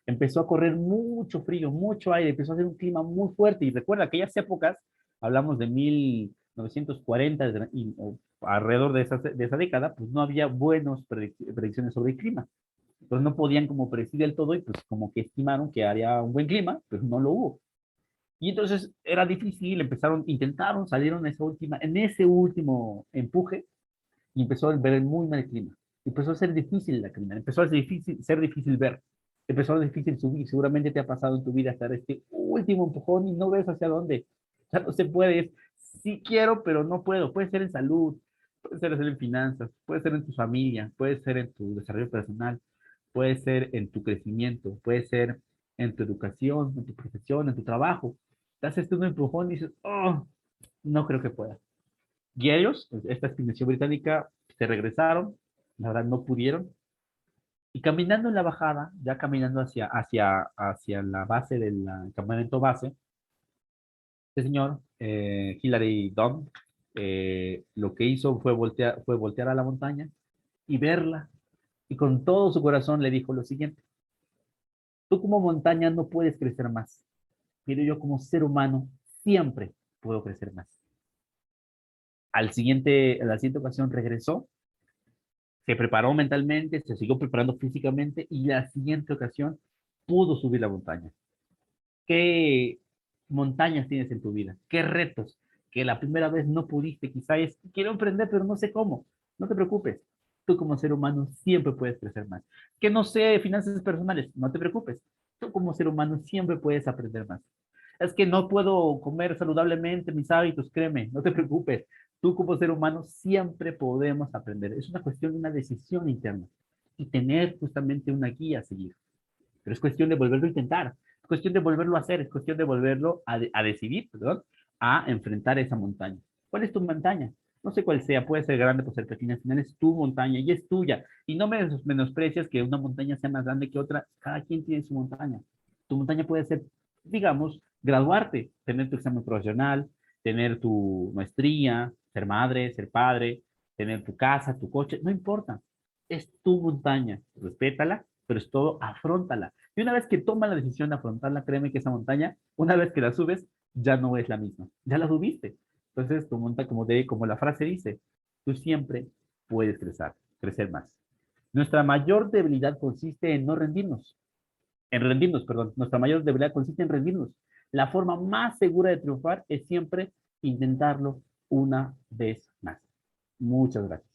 empezó a correr mucho frío, mucho aire, empezó a hacer un clima muy fuerte. Y recuerda, aquellas épocas, hablamos de 1940 o alrededor de esa década, pues no había buenas predicciones sobre el clima. Entonces no podían como predecir del todo y pues como que estimaron que haría un buen clima, pero no lo hubo. Y entonces era difícil, intentaron, salieron en ese último empuje y empezó a ver muy mal clima. Empezó a ser difícil la caminar, empezó a ser difícil ver, empezó a ser difícil subir. Seguramente te ha pasado en tu vida estar este último empujón y no ves hacia dónde. Ya no se puede, sí quiero, pero no puedo. Puede ser en salud, puede ser en finanzas, puede ser en tu familia, puede ser en tu desarrollo personal, puede ser en tu crecimiento, puede ser en tu educación, en tu profesión, en tu trabajo. Te haces un empujón y dices, oh, no creo que pueda. Y ellos, esta expedición británica, se regresaron, la verdad no pudieron, y caminando en la bajada, ya caminando hacia la base del campamento base, Este señor, Hilary Duff, lo que hizo fue voltear a la montaña y verla, y con todo su corazón le dijo lo siguiente: tú como montaña no puedes crecer más, pero yo como ser humano siempre puedo crecer más. A la siguiente ocasión regresó, se preparó mentalmente, se siguió preparando físicamente, y la siguiente ocasión pudo subir la montaña. ¿Qué montañas tienes en tu vida? ¿Qué retos que la primera vez no pudiste? Quizá es, quiero emprender, pero no sé cómo. No te preocupes. Tú como ser humano siempre puedes crecer más. Que no sé finanzas personales, no te preocupes. Tú como ser humano siempre puedes aprender más. Es que no puedo comer saludablemente mis hábitos, créeme, no te preocupes. Tú como ser humano siempre podemos aprender. Es una cuestión de una decisión interna y tener justamente una guía a seguir. Pero es cuestión de volverlo a intentar, es cuestión de volverlo a hacer, es cuestión de volverlo a decidir, perdón, a enfrentar esa montaña. ¿Cuál es tu montaña? No sé cuál sea, puede ser grande, puede ser pequeña, al final es tu montaña y es tuya. Y no me menosprecias que una montaña sea más grande que otra, cada quien tiene su montaña. Tu montaña puede ser, digamos, graduarte, tener tu examen profesional, tener tu maestría, ser madre, ser padre, tener tu casa, tu coche, no importa. Es tu montaña, respétala, pero es todo, afróntala. Y una vez que tomas la decisión de afrontarla, créeme que esa montaña, una vez que la subes, ya no es la misma. Ya la subiste. Entonces, tu montaña, como la frase dice, tú siempre puedes crecer más. Nuestra mayor debilidad consiste en no rendirnos. En rendirnos, perdón. Nuestra mayor debilidad consiste en rendirnos. La forma más segura de triunfar es siempre intentarlo una vez más. Muchas gracias.